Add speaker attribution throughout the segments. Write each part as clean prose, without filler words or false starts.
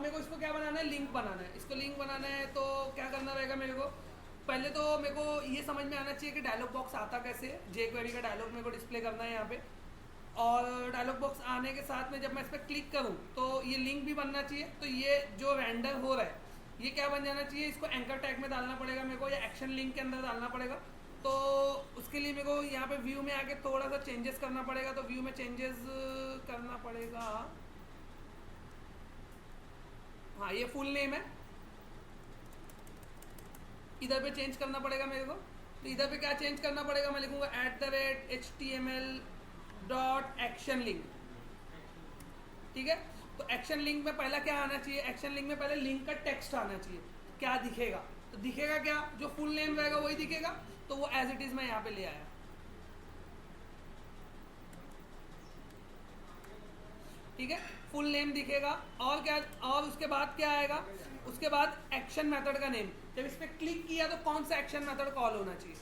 Speaker 1: मेरे को इसको क्या बनाना है, लिंक बनाना है। इसको लिंक बनाना है तो क्या करना रहेगा मेरे को, पहले तो मेरे को ये समझ में आना चाहिए कि डायलॉग बॉक्स आता कैसे है। जेक्वेरी का डायलॉग मेरे को डिस्प्ले करना है यहाँ पे, और डायलॉग बॉक्स आने के साथ में जब मैं इस पर क्लिक करूँ तो ये लिंक भी बनना चाहिए। तो ये जो रेंडर हो रहा है ये क्या बन जाना चाहिए, इसको एंकर टैग में डालना पड़ेगा मेरे को, या एक्शन लिंक के अंदर डालना पड़ेगा। तो उसके लिए मेरे को यहाँ पे व्यू में आके थोड़ा सा चेंजेस करना पड़ेगा। तो व्यू में चेंजेस करना पड़ेगा, हाँ ये फुल नेम है, इधर पे चेंज करना पड़ेगा मेरे को। तो इधर पे क्या चेंज करना पड़ेगा, मैं लिखूंगा @HTML.ActionLink, ठीक है। तो एक्शन लिंक में पहला क्या आना चाहिए, एक्शन लिंक में पहले लिंक का टेक्स्ट आना चाहिए। क्या दिखेगा, तो दिखेगा क्या, जो फुल नेम रहेगा वही दिखेगा। तो वो एज इट इज मैं यहाँ पे ले आया, ठीक है, फुल नेम दिखेगा। और क्या, और उसके बाद क्या आएगा, उसके बाद एक्शन मेथड का नेम। जब इस पर क्लिक किया तो कौन सा एक्शन मेथड कॉल होना चाहिए,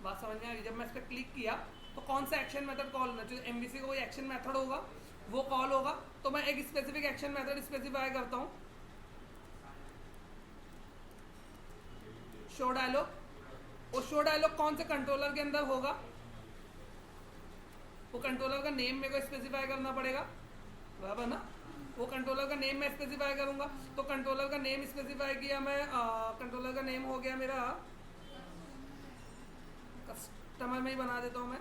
Speaker 1: बात समझ में आ गई। जब मैं इस पर क्लिक किया तो कौन सा एक्शन मेथड कॉल होना चाहिए, एमवीसी का कोई एक्शन मेथड होगा वो कॉल होगा। तो मैं एक स्पेसिफिक एक्शन मेथड स्पेसिफाई करता हूँ, शो डायलॉग। और शो डायलॉग कौन से कंट्रोलर के अंदर होगा, वो कंट्रोलर का नेम मेरे को स्पेसिफाई करना पड़ेगा, बराबर ना। वो कंट्रोलर का नेम मैं स्पेसिफाई करूंगा। तो कंट्रोलर का नेम स्पेसिफाई किया मैं, कंट्रोलर का नेम हो गया मेरा, कस्टमर में ही बना देता हूँ मैं,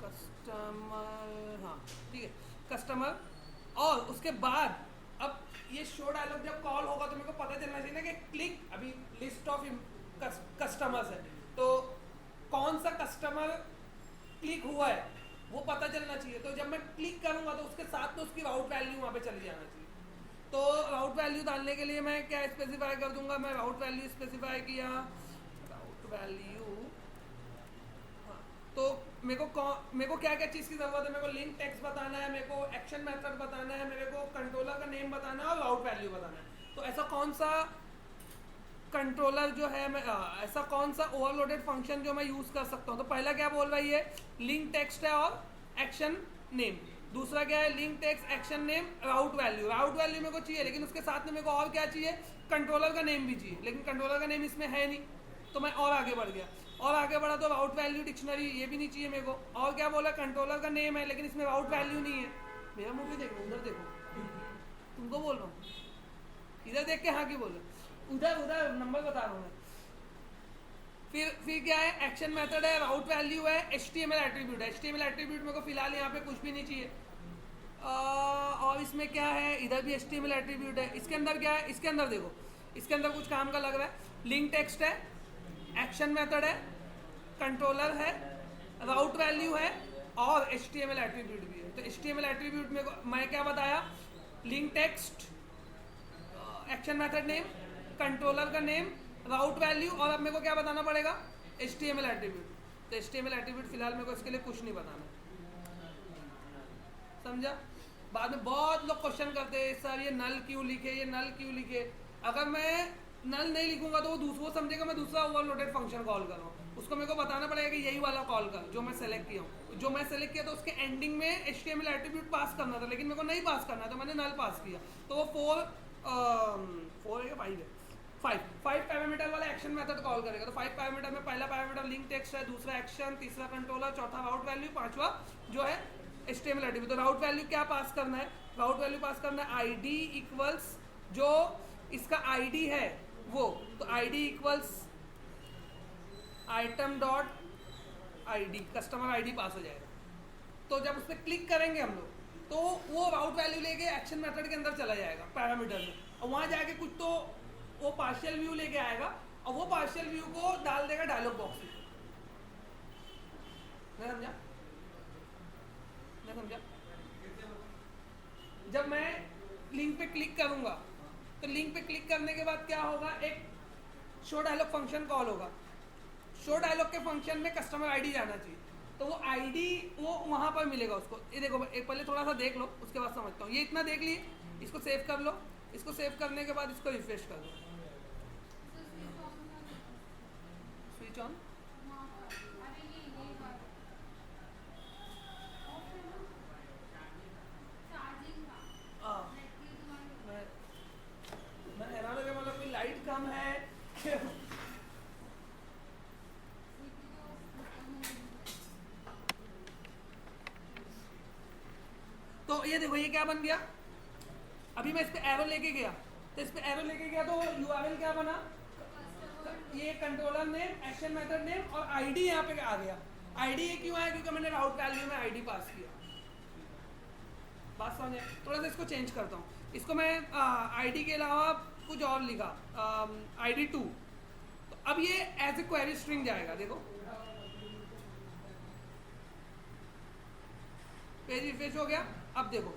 Speaker 1: कस्टमर, हाँ ठीक है, कस्टमर। और उसके बाद अब ये शो डायलॉग जब कॉल होगा तो मेरे को पता चलना चाहिए ना कि क्लिक, अभी लिस्ट ऑफ कस्टमर्स है तो कौन सा कस्टमर क्लिक हुआ है वो पता चलना चाहिए। तो जब मैं क्लिक करूंगा तो उसके साथ तो उसकी राउट वैल्यू वहाँ पे चली जाना चाहिए। तो राउट वैल्यू डालने के लिए मैं क्या स्पेसिफाई कर दूंगा, मैं राउट वैल्यू स्पेसिफाई किया, राउट वैल्यू, तो मेरे को क्या क्या चीज़ की ज़रूरत है, मेरे को लिंक टेक्स्ट बताना है, मेरे को एक्शन मेथड बताना है, मेरे को कंट्रोलर का नेम बताना है और राउट वैल्यू बताना है। तो ऐसा कौन सा कंट्रोलर जो है मैं ऐसा कौन सा ओवरलोडेड फंक्शन जो मैं यूज़ कर सकता हूँ। तो पहला क्या बोल रहा है ये, लिंक टेक्स्ट है और एक्शन नेम। दूसरा क्या है, लिंक टेक्स्ट एक्शन नेम राउट वैल्यू। राउट वैल्यू मेरे को चाहिए लेकिन उसके साथ में मेरे को और क्या चाहिए, कंट्रोलर का नेम भी चाहिए, लेकिन कंट्रोलर का नेम इसमें है नहीं। तो मैं और आगे बढ़ गया, और आगे बढ़ा तो राउट वैल्यू डिक्शनरी ये भी नहीं चाहिए मेरे को। और क्या बोला, कंट्रोलर का नेम है लेकिन इसमें राउट वैल्यू नहीं है। मेरा मुंह भी देखो, उधर देखो, तुमको बोल रहा हूँ, इधर देख के हाँ की बोल रहा, उधर उधर नंबर बता रहा हूँ मैं। फिर क्या है, एक्शन मेथड है, राउट वैल्यू है, HTML एट्रीब्यूट है। HTML एट्रीब्यूट मेरे को फिलहाल यहाँ पे कुछ भी नहीं चाहिए। और इसमें क्या है, इधर भी HTML एट्रीब्यूट है। इसके अंदर क्या है, इसके अंदर देखो, इसके अंदर कुछ काम का लग रहा है। लिंक टेक्स्ट है, एक्शन मेथड है, कंट्रोलर है, राउट वैल्यू है और HTML एट्रीब्यूट भी है। तो HTML एट्रीब्यूट में मैं क्या बताया, link text, action method name, controller का नेम, राउट वैल्यू, और अब मेरे को क्या बताना पड़ेगा, HTML एट्रीब्यूट। तो HTML एट्रीब्यूट फिलहाल मेरे को इसके लिए कुछ नहीं बताना, समझा। बाद में बहुत लोग क्वेश्चन करते हैं सर ये नल क्यों लिखे, ये नल क्यों लिखे। अगर मैं नल नहीं लिखूंगा तो वो दूसरा समझेगा मैं दूसरा ओवरलोडेड फंक्शन कॉल कर रहा हूँ। उसको मेरे को बताना पड़ेगा कि यही वाला कॉल कर जो मैं सेलेक्ट किया हूँ। जो मैं सेलेक्ट किया तो उसके एंडिंग में HTML एट्रीब्यूट पास करना था लेकिन मेरे को नहीं पास करना था, मैंने नल पास किया। तो वो फोर है या फाइव पैरामीटर वाला एक्शन मेथड कॉल करेगा। तो 5 पैरामीटर में पहला पैरामीटर लिंक टेक्स्ट है, दूसरा एक्शन, तीसरा कंट्रोलर, चौथा राउट वैल्यू, पांचवा जो है HTML एट्रीब्यूट। तो राउट वैल्यू क्या पास करना है, राउट वैल्यू पास करना है ID इक्वल्स जो इसका ID है वो, तो ID equals item dot ID, customer ID पास हो जाएगा। तो जब उस पर क्लिक करेंगे हम लोग तो वो राउट वैल्यू लेके एक्शन मेथड के अंदर चला जाएगा पैरामीटर में, और वहाँ जाके कुछ तो वो पार्शियल व्यू लेके आएगा और वो पार्शियल व्यू को डाल देगा डायलॉग बॉक्स में। नहीं समझा, नहीं समझा। जब मैं लिंक पे क्लिक करूंगा तो लिंक पे क्लिक करने के बाद क्या होगा, एक शो डायलॉग फंक्शन कॉल होगा। शो डायलॉग के फंक्शन में कस्टमर आईडी जाना चाहिए, तो वो आईडी वो वहां पर मिलेगा उसको। ये देखो, एक पहले थोड़ा सा देख लो उसके बाद समझता हूँ। ये इतना देख लिए, इसको सेव कर लो। इसको सेव करने के बाद इसको रिफ्रेश कर दो, स्विच ऑन। कम है कि तो ये देखो ये क्या बन गया, अभी मैं इस पे एरो लेके गया, तो इस पे एरो लेके गया तो यूआरएल क्या बना, ये controller name, action method name और आईडी यहाँ पे आ गया। आईडी ये क्यों आया, क्योंकि मैंने राउट वैल्यू में आईडी पास किया। बात समझे? थोड़ा सा इसको चेंज करता हूँ, इसको मैं आईडी के अलावा कुछ और लिखा, आईडी 2, तो अब ये एज ए क्वेरी स्ट्रिंग जाएगा। देखो पेज रिफ्रेश हो गया, अब देखो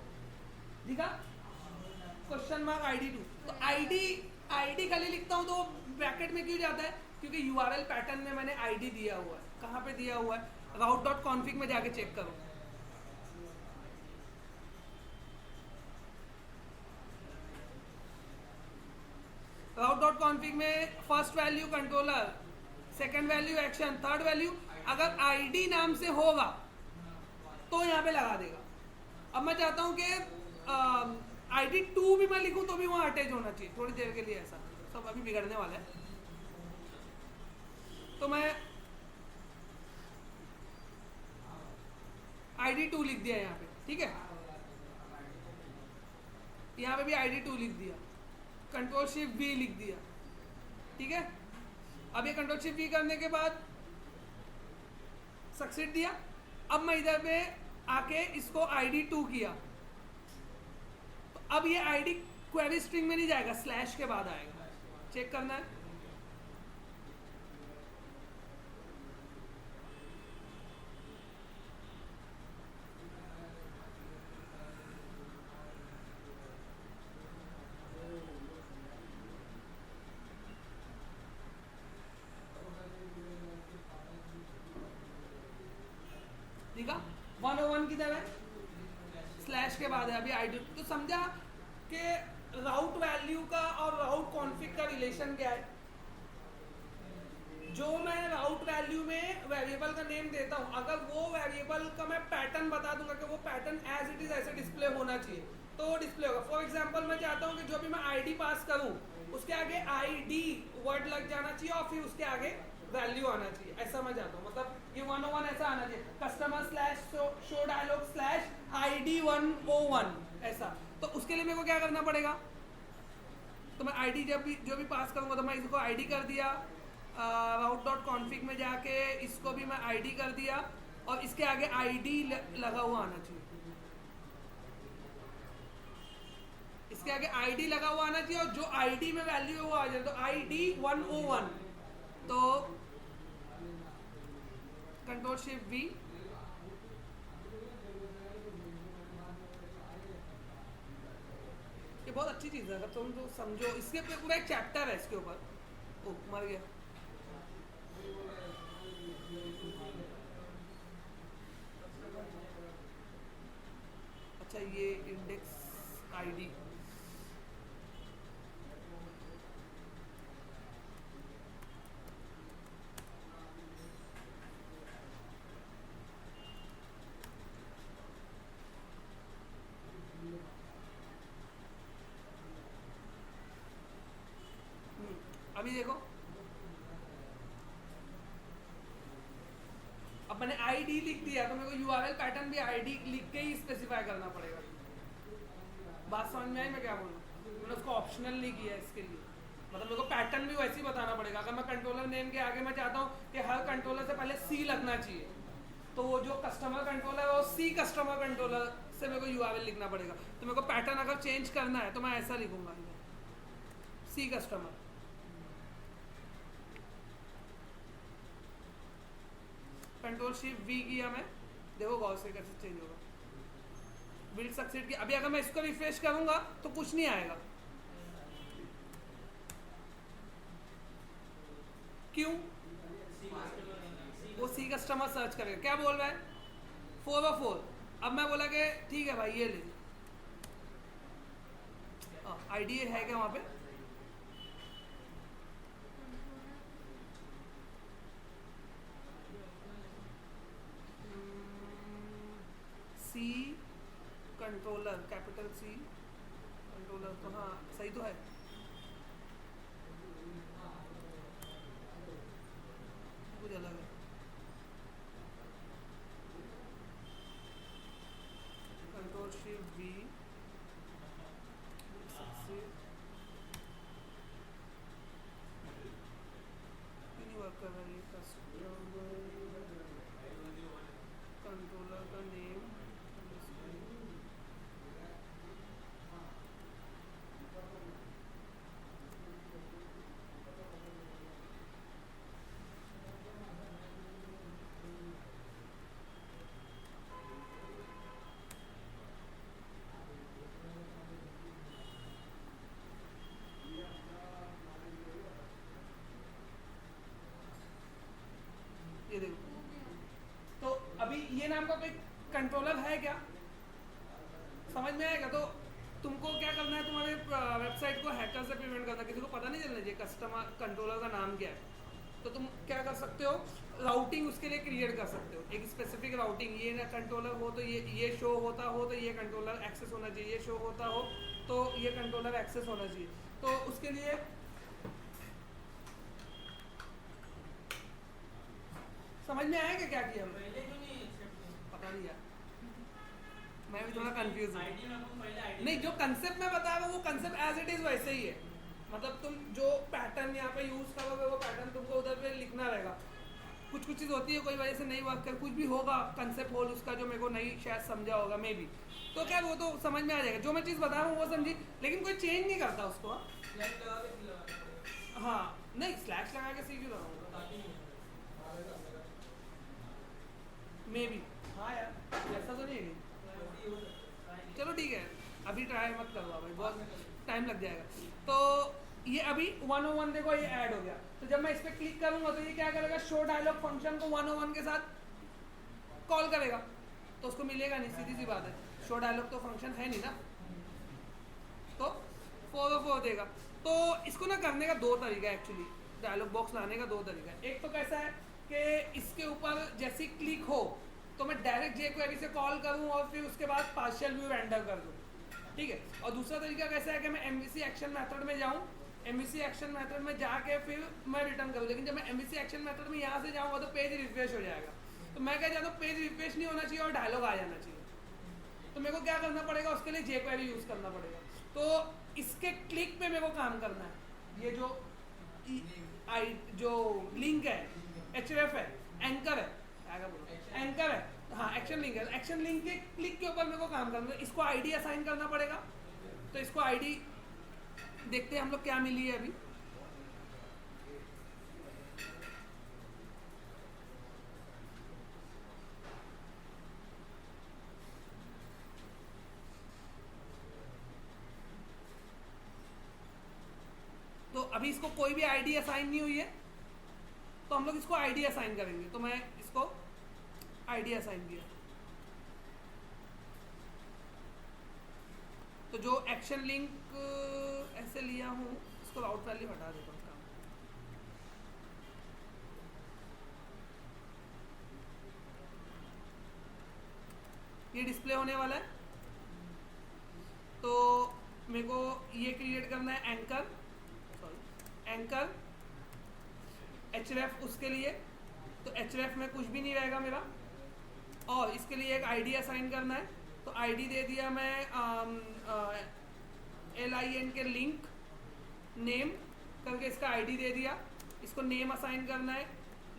Speaker 1: दिखा क्वेश्चन मार्क आईडी 2, तो आईडी खाली लिखता हूँ तो ब्रैकेट में क्यों जाता है, क्योंकि यूआरएल पैटर्न में मैंने आईडी दिया हुआ है। कहाँ पे दिया हुआ है, route.config में जाके चेक करो। route.config में first value controller, second value action, third value अगर आईडी नाम से होगा तो यहाँ पे लगा देगा। अब मैं चाहता हूँ कि आईडी 2 भी मैं लिखूँ तो भी वहाँ अटैच होना चाहिए थोड़ी देर के लिए, ऐसा सब अभी बिगड़ने वाला है। तो मैं आईडी 2 लिख दिया यहाँ पे, ठीक है, यहाँ पे भी आईडी 2 लिख दिया, कंट्रोल शिफ्ट वी लिख दिया, ठीक है। अब ये कंट्रोल शिफ्ट वी करने के बाद सक्सेस दिया। अब मैं इधर पे आके इसको आईडी 2 किया, तो अब ये आईडी क्वेरी स्ट्रिंग में नहीं जाएगा, स्लैश के बाद आएगा। चेक करना है, देखा 101 की तरह स्लैश के बाद है अभी आईडी। तो समझा कि राउट वैल्यू का और राउट कॉन्फिग का रिलेशन क्या है। जो मैं राउट वैल्यू में वेरिएबल का नेम देता हूं, अगर वो वेरिएबल का मैं पैटर्न बता दूंगा कि वो पैटर्न एज इट इज ऐसे डिस्प्ले होना चाहिए तो वो डिस्प्ले होगा। फॉर एग्जांपल मैं चाहता हूं कि जो भी मैं आईडी पास करूं उसके आगे आईडी वर्ड लग जाना चाहिए और फिर उसके आगे वैल्यू आना चाहिए, ऐसा मैं चाहता हूँ। मतलब ये 101 ऐसा आना चाहिए, customer slash show dialog slash ID 101 ऐसा। तो उसके लिए मेरे को क्या करना पड़ेगा, तो मैं आईडी जब भी जो भी पास करूंगा तो मैं इसको आईडी कर दिया, route.config में जाके इसको भी मैं आईडी कर दिया और इसके आगे आईडी लगा हुआ आना चाहिए, इसके आगे आईडी लगा हुआ आना चाहिए और जो आईडी में वैल्यू है वो आ जाए। तो आईडी 101, तो कंट्रोल शिफ्ट वी, ये बहुत अच्छी चीज है अगर तुम तो समझो। इसके पे पूरा एक चैप्टर है इसके ऊपर। ओ मर गया, अच्छा ये इंडेक्स आईडी, अभी देखो अब मैंने आईडी लिख दिया तो मेरे को यूआरएल पैटर्न भी आईडी लिख के ही स्पेसिफाई करना पड़ेगा। बात समझ में आई मैं क्या बोल रहा हूँ? मैंने उसको ऑप्शनल नहीं किया इसके लिए, मतलब मेरे को पैटर्न भी वैसे ही बताना पड़ेगा। अगर मैं कंट्रोलर नेम के आगे मैं चाहता हूँ कि हर कंट्रोलर से पहले सी लगना चाहिए, तो वो जो कस्टमर कंट्रोलर है वो सी कस्टमर कंट्रोलर से मेरे को यूआरएल लिखना पड़ेगा। तो मेरे को पैटर्न अगर चेंज करना है तो मैं ऐसा लिखूंगा, C customer, control shift we किया मैं, देखो गौर से कैसे चेंज होगा, बिल्ड सक्सेड किया। अभी अगर मैं इसको रिफ्रेश करूंगा तो कुछ नहीं आएगा, क्यों? वो सी कस्टमर सर्च करेगा, क्या बोल रहा है 404। अब मैं बोला कि ठीक है भाई ये ले, आईडी है क्या वहां पे, C controller capital C controller, तो हाँ सही तो है। कंट्रोलर है क्या, समझ में आएगा। तो तुमको क्या करना है, तुम्हारे वेबसाइट को हैकर से प्रिवेंट करना, किसी को पता नहीं चलना चाहिए कस्टमर कंट्रोलर का नाम क्या है। तो तुम क्या कर सकते हो, राउटिंग उसके लिए क्रिएट कर सकते हो, एक स्पेसिफिक राउटिंग। ये ना कंट्रोलर हो तो ये शो होता हो तो ये कंट्रोलर एक्सेस होना चाहिए, ये शो होता हो तो ये कंट्रोलर एक्सेस होना चाहिए। तो उसके लिए समझ में आएगा क्या किया हमने,
Speaker 2: पहले क्यों नहीं एक्सेप्ट किया?
Speaker 1: पता नहीं यार, मैं भी थोड़ा कंफ्यूज हूँ।
Speaker 2: आईडी में अपन पहले आईडी
Speaker 1: नहीं, जो कंसेप्ट मैं बता रहा हूँ वो कंसेप्ट एज इट इज वैसे ही है। मतलब तुम जो पैटर्न यहाँ पे यूज करोगे वो पैटर्न तुमको उधर पे लिखना रहेगा। कुछ कुछ चीज़ होती है कोई वजह से नहीं वर्क कर, कुछ भी होगा कंसेप्ट होल उसका जो मेरे को नहीं शायद समझा होगा मे बी, तो क्या वो तो समझ में आ जाएगा। जो मैं चीज़ बता रहा हूँ वो समझी, लेकिन कोई चेंज नहीं करता उसको। हाँ?
Speaker 2: स्लैश लगा के फिर लगाना पड़ेगा
Speaker 1: हाँ, नहीं स्लैश लगा के सी क्यों लगाऊंगा,
Speaker 2: ताकि नहीं
Speaker 1: मे बी। हाँ यार, ऐसा तो नहीं है कहीं।
Speaker 2: वैसे ही हो सकता है।
Speaker 1: चलो ठीक है, अभी ट्राई मत करवा भाई, बहुत टाइम लग जाएगा। तो ये अभी 101 देखो ये ऐड हो गया, तो जब मैं इस पर क्लिक करूंगा तो ये क्या करेगा, शो डायलॉग फंक्शन को 101 के साथ कॉल करेगा, तो उसको मिलेगा नहीं, सीधी सी बात है। शो डायलॉग तो फंक्शन है नहीं ना, तो 404 देगा। तो इसको ना करने का दो तरीका है एक्चुअली, डायलॉग बॉक्स लाने का दो तरीका है। एक तो कैसा है कि इसके ऊपर जैसी क्लिक हो तो मैं डायरेक्ट jQuery से कॉल करूं और फिर उसके बाद पार्शियल व्यू रेंडर कर दूं, ठीक है। और दूसरा तरीका कैसा है कि मैं MVC एक्शन मेथड में जाऊं, MVC एक्शन मेथड में जाके फिर मैं रिटर्न करूं। लेकिन जब मैं MVC एक्शन मेथड में यहाँ से जाऊंगा तो पेज रिफ्रेश हो जाएगा, तो मैं क्या चाहता हूँ पेज रिफ्रेश नहीं होना चाहिए और डायलॉग आ जाना चाहिए। तो मेरे को क्या करना पड़ेगा, उसके लिए jQuery यूज़ करना पड़ेगा। तो इसके क्लिक पे मेरे को काम करना है। ये जो लिंक है href है, एंकर है, क्या बोलो एंकर है, हाँ एक्शन लिंक है। एक्शन लिंक के क्लिक के ऊपर मेरे को काम करना है, इसको आईडी असाइन करना पड़ेगा। तो इसको आईडी देखते हैं हम लोग क्या मिली है अभी। तो अभी इसको कोई भी आईडी असाइन नहीं हुई है, तो हम लोग इसको आईडी असाइन करेंगे। तो मैं इसको आईडी असाइन किया, तो जो एक्शन लिंक ऐसे लिया हूँ इसको राउट वैल्यू हटा देता हूँ काम। ये डिस्प्ले होने वाला है, तो मेरे को ये क्रिएट करना है एंकर, सॉरी एंकर href उसके लिए। तो href में कुछ भी नहीं रहेगा मेरा, और इसके लिए एक आईडी असाइन करना है। तो आईडी दे दिया मैं LIN के लिंक नेम करके इसका आईडी दे दिया। इसको नेम असाइन करना है,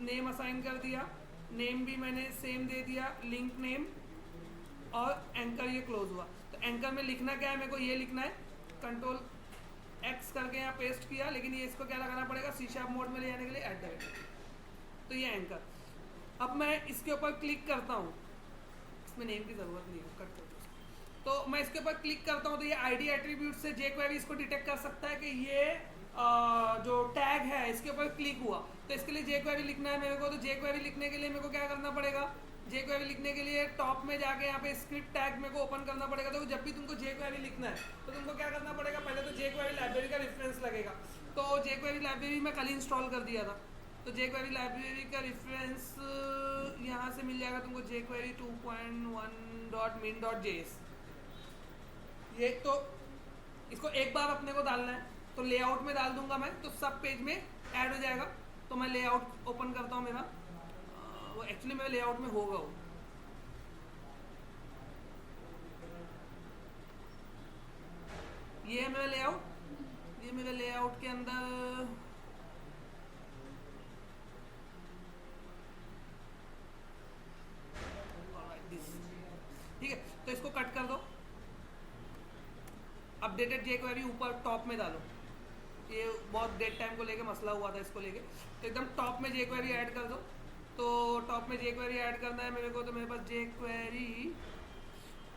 Speaker 1: नेम असाइन कर दिया, नेम भी मैंने सेम दे दिया लिंक नेम, और एंकर ये क्लोज हुआ। तो एंकर में लिखना क्या है, मेरे को ये लिखना है कंट्रोल X करके यहाँ पेस्ट किया, लेकिन ये इसको क्या लगाना पड़ेगा C# मोड में ले जाने के लिए @ तो ये एंकर। अब मैं इसके ऊपर क्लिक करता हूँ, इसमें नेम की ज़रूरत नहीं है, कट कर दो इसको। तो मैं इसके ऊपर क्लिक करता हूँ तो ये आईडी एट्रीब्यूट से jQuery इसको डिटेक्ट कर सकता है कि ये जो टैग है इसके ऊपर क्लिक हुआ। तो इसके लिए jQuery लिखना है मेरे को। तो jQuery लिखने के लिए मेरे को क्या करना पड़ेगा, jQuery लिखने के लिए टॉप में जाके यहाँ पे स्क्रिप्ट टैग मेरे को ओपन करना पड़ेगा। तो जब भी तुमको jQuery लिखना है तो तुमको क्या करना पड़ेगा, पहले तो jQuery लाइब्रेरी का रेफरेंस लगेगा। तो jQuery लाइब्रेरी में कल इंस्टॉल कर दिया था, तो jQuery लाइब्रेरी का रेफरेंस यहाँ से मिल जाएगा तुमको, jQuery 2.1.min.js। ये तो इसको एक बार अपने को डालना है, तो लेआउट में डाल दूंगा मैं, तो सब पेज में ऐड हो जाएगा। तो मैं लेआउट ओपन करता हूँ मेरा, वो एक्चुअली मेरे लेआउट में होगा वो, ये है मेरा लेआउट। ये मेरे लेआउट के अंदर ठीक है, तो इसको कट कर दो। अपडेटेड jQuery ऊपर टॉप में डालो, ये बहुत डेट टाइम को लेके मसला हुआ था इसको लेके। तो एकदम टॉप में jQuery ऐड कर दो। तो टॉप में jQuery ऐड करना है मेरे को, तो मेरे पास jQuery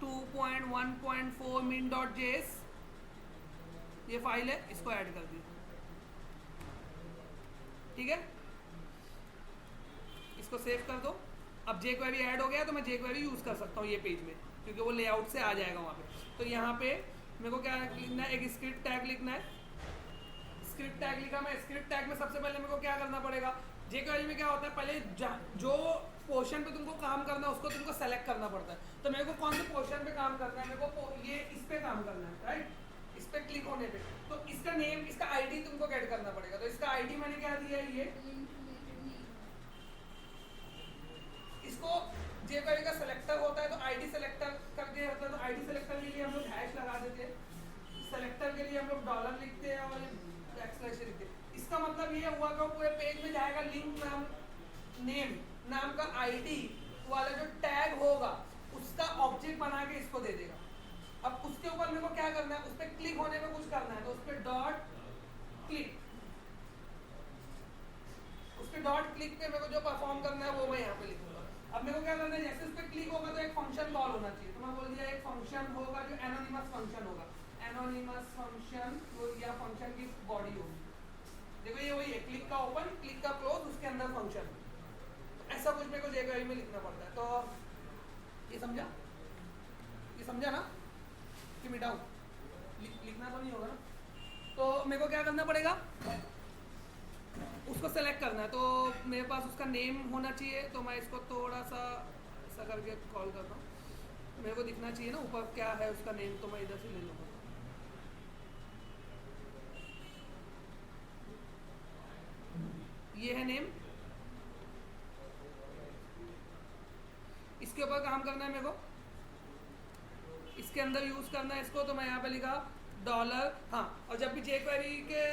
Speaker 1: 2.1.4 min.js ये फाइल है, इसको ऐड कर दिया, ठीक है। इसको सेव कर दो। अब जे क्वेरी ऐड हो गया तो मैं जे क्वेरी यूज़ कर सकता हूँ ये पेज में, क्योंकि वो लेआउट से आ जाएगा वहाँ पे। तो यहाँ पे मेरे को क्या लिखना है, एक स्क्रिप्ट टैग लिखना है। स्क्रिप्ट टैग लिखा मैं, स्क्रिप्ट टैग में सबसे पहले मेरे को क्या करना पड़ेगा, जे क्वेरी में क्या होता है, पहले जो पोर्शन पे तुमको काम करना है उसको तुमको सेलेक्ट करना पड़ता है। तो मेरे को कौन से पोर्शन पे काम करना है, मेरे को ये इस पे काम करना है, राइट, इस पे क्लिक होने पे। तो इसका नेम, इसका आईडी तुमको गेट करना पड़ेगा। तो इसका आईडी मैंने क्या दिया है, ये इसको जे क्वेरी का सिलेक्टर होता है तो आईडी सिलेक्टर करके होता है। तो आईडी सिलेक्टर के लिए हम लोग हैश लगा देते हैं, सिलेक्टर के लिए हम लोग डॉलर लिखते हैं और बैकस्लैश लिखते हैं। इसका मतलब ये हुआ कि पूरे पेज में जाएगा लिंक नाम, नेम नाम का आईडी वाला जो टैग होगा उसका ऑब्जेक्ट बना के इसको दे देगा। अब उसके ऊपर मेरे को क्या करना है, उस पर क्लिक होने में कुछ करना है, तो उस पर डॉट क्लिक, उस पर डॉट क्लिक पे मेरे को जो परफॉर्म करना है वो मैं यहाँ पे लिखूंगा। अब मेरे को क्या करना है, जैसे उस पर क्लिक होगा तो एक फंक्शन कॉल होना चाहिए। तो मैं बोल दिया एक फंक्शन होगा जो एनोनिमस फंक्शन होगा, एनोनिमस फंक्शन, या फंक्शन की बॉडी होगी। देखो ये वही है, क्लिक का ओपन, क्लिक का क्लोज, उसके अंदर फंक्शन, ऐसा कुछ मेरे को जे क्वेरी में लिखना पड़ता है। तो ये समझा, ये समझा ना कि मिटाऊं, लिखना तो नहीं होगा ना। तो मेरे को क्या करना पड़ेगा, उसको सेलेक्ट करना है। तो मेरे पास उसका नेम होना चाहिए, तो मैं इसको थोड़ा सा ऐसा करके कॉल करता हूँ, मेरे को दिखना चाहिए ना ऊपर क्या है उसका नेम, तो मैं इधर से ले लूँगा। ये है नेम, इसके ऊपर काम करना है मेरे को, इसके अंदर यूज करना है इसको। तो मैं यहाँ पे लिखा डॉलर, हाँ। और जब भी जे क्वेरी के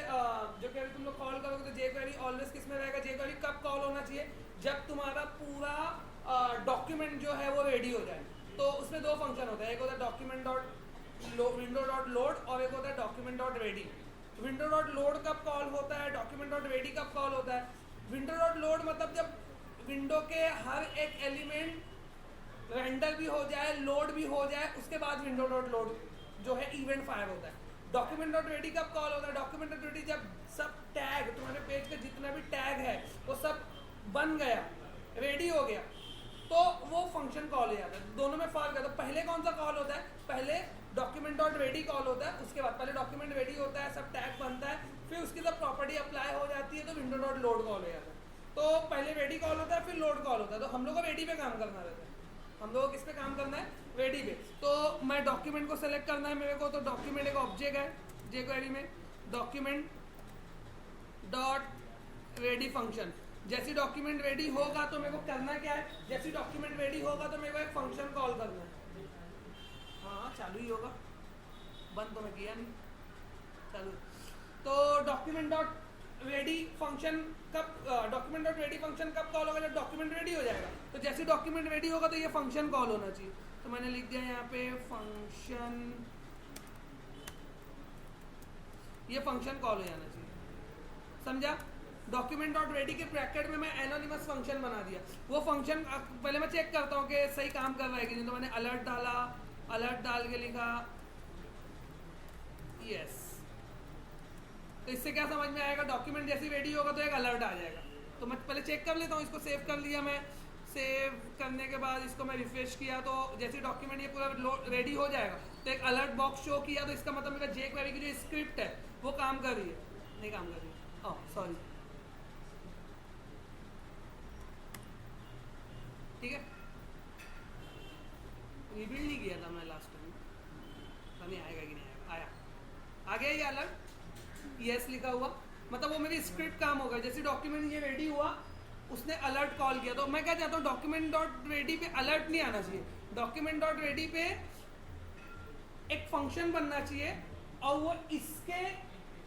Speaker 1: जो क्वेरी तुम लोग कॉल करोगे तो जे क्वेरी ऑलवेज किस में रहेगा, जे क्वेरी कब कॉल होना चाहिए, जब तुम्हारा पूरा डॉक्यूमेंट जो है वो रेडी हो जाए। तो उसमें दो फंक्शन होता है, एक होता है document dot window dot load और एक होता है document dot ready. Window dot load कब कॉल होता है, डॉक्यूमेंट डॉट रेडी कब कॉल होता है। विंडो डॉट लोड मतलब जब विंडो के हर एक एलिमेंट रेंडर भी हो जाए, लोड भी हो जाए, उसके बाद विंडो डॉट लोड जो है इवेंट फायर होता है। डॉक्यूमेंट डॉट रेडी कब कॉल होता है, डॉक्यूमेंट डॉट रेडी जब सब टैग, तुम्हारे पेज का जितना भी टैग है वो सब बन गया, रेडी हो गया, तो वो फंक्शन कॉल हो जाता है। दोनों में फर्क है। तो पहले कौन सा कॉल होता है, पहले डॉक्यूमेंट डॉट रेडी कॉल होता है, उसके बाद पहले डॉक्यूमेंट रेडी होता है, सब टैग बनता है, फिर उसकी जब प्रॉपर्टी अप्लाई हो जाती है तो विंडो डॉट लोड कॉल हो जाता है। तो पहले रेडी कॉल होता है, फिर लोड कॉल होता है। तो हम लोग को रेडी पे काम करना रहता है, हम लोगों को किस पे काम करना है, रेडी पे। तो मैं डॉक्यूमेंट को सेलेक्ट करना है मेरे को, तो डॉक्यूमेंट एक ऑब्जेक्ट है जे क्वेरी में, डॉक्यूमेंट डॉट रेडी फंक्शन। जैसे डॉक्यूमेंट रेडी होगा तो मेरे को करना क्या है, जैसे डॉक्यूमेंट रेडी होगा तो मेरे को एक फंक्शन कॉल करना है। हाँ चालू ही होगा, बंद तो मैं किया नहीं, चालू। तो डॉक्यूमेंट डॉट रेडी फंक्शन कब, डॉक्यूमेंट डॉट रेडी फंक्शन कब कॉल होगा, जब डॉक्यूमेंट रेडी हो जाएगा। तो जैसे डॉक्यूमेंट रेडी होगा तो ये फंक्शन कॉल होना चाहिए। तो मैंने लिख दिया यहाँ पे फंक्शन, ये फंक्शन कॉल हो जाना चाहिए, समझा। डॉक्यूमेंट डॉट रेडी के ब्रैकेट में मैं एनोनिमस फंक्शन बना दिया। वो फंक्शन पहले मैं चेक करता हूँ कि सही काम कर रहा है कि नहीं। तो मैंने अलर्ट डाला, अलर्ट डाल के लिखा यस। तो इससे क्या समझ में आएगा, डॉक्यूमेंट जैसे रेडी होगा तो एक अलर्ट आ जाएगा। तो मैं पहले चेक कर लेता हूँ, इसको सेव कर लिया मैं। सेव करने के बाद इसको मैं रिफ्रेश किया तो जैसे डॉक्यूमेंट ये पूरा रेडी हो जाएगा तो एक अलर्ट बॉक्स शो किया। तो इसका मतलब मेरा जे क्वेरी की जो स्क्रिप्ट है वो काम कर रही है, नहीं काम कर रही है, सॉरी, ठीक है। रिबिल्ड नहीं किया था मैं लास्ट टाइम, पता नहीं आएगा कि नहीं आएगा। आया, आ गया ये अलर्ट, यस लिखा हुआ, मतलब वो मेरी स्क्रिप्ट काम होगा। जैसे डॉक्यूमेंट ये रेडी हुआ उसने अलर्ट कॉल किया। तो मैं क्या चाहता हूँ, डॉक्यूमेंट डॉट रेडी पे अलर्ट नहीं आना चाहिए, डॉक्यूमेंट डॉट रेडी पे एक फंक्शन बनना चाहिए और वो इसके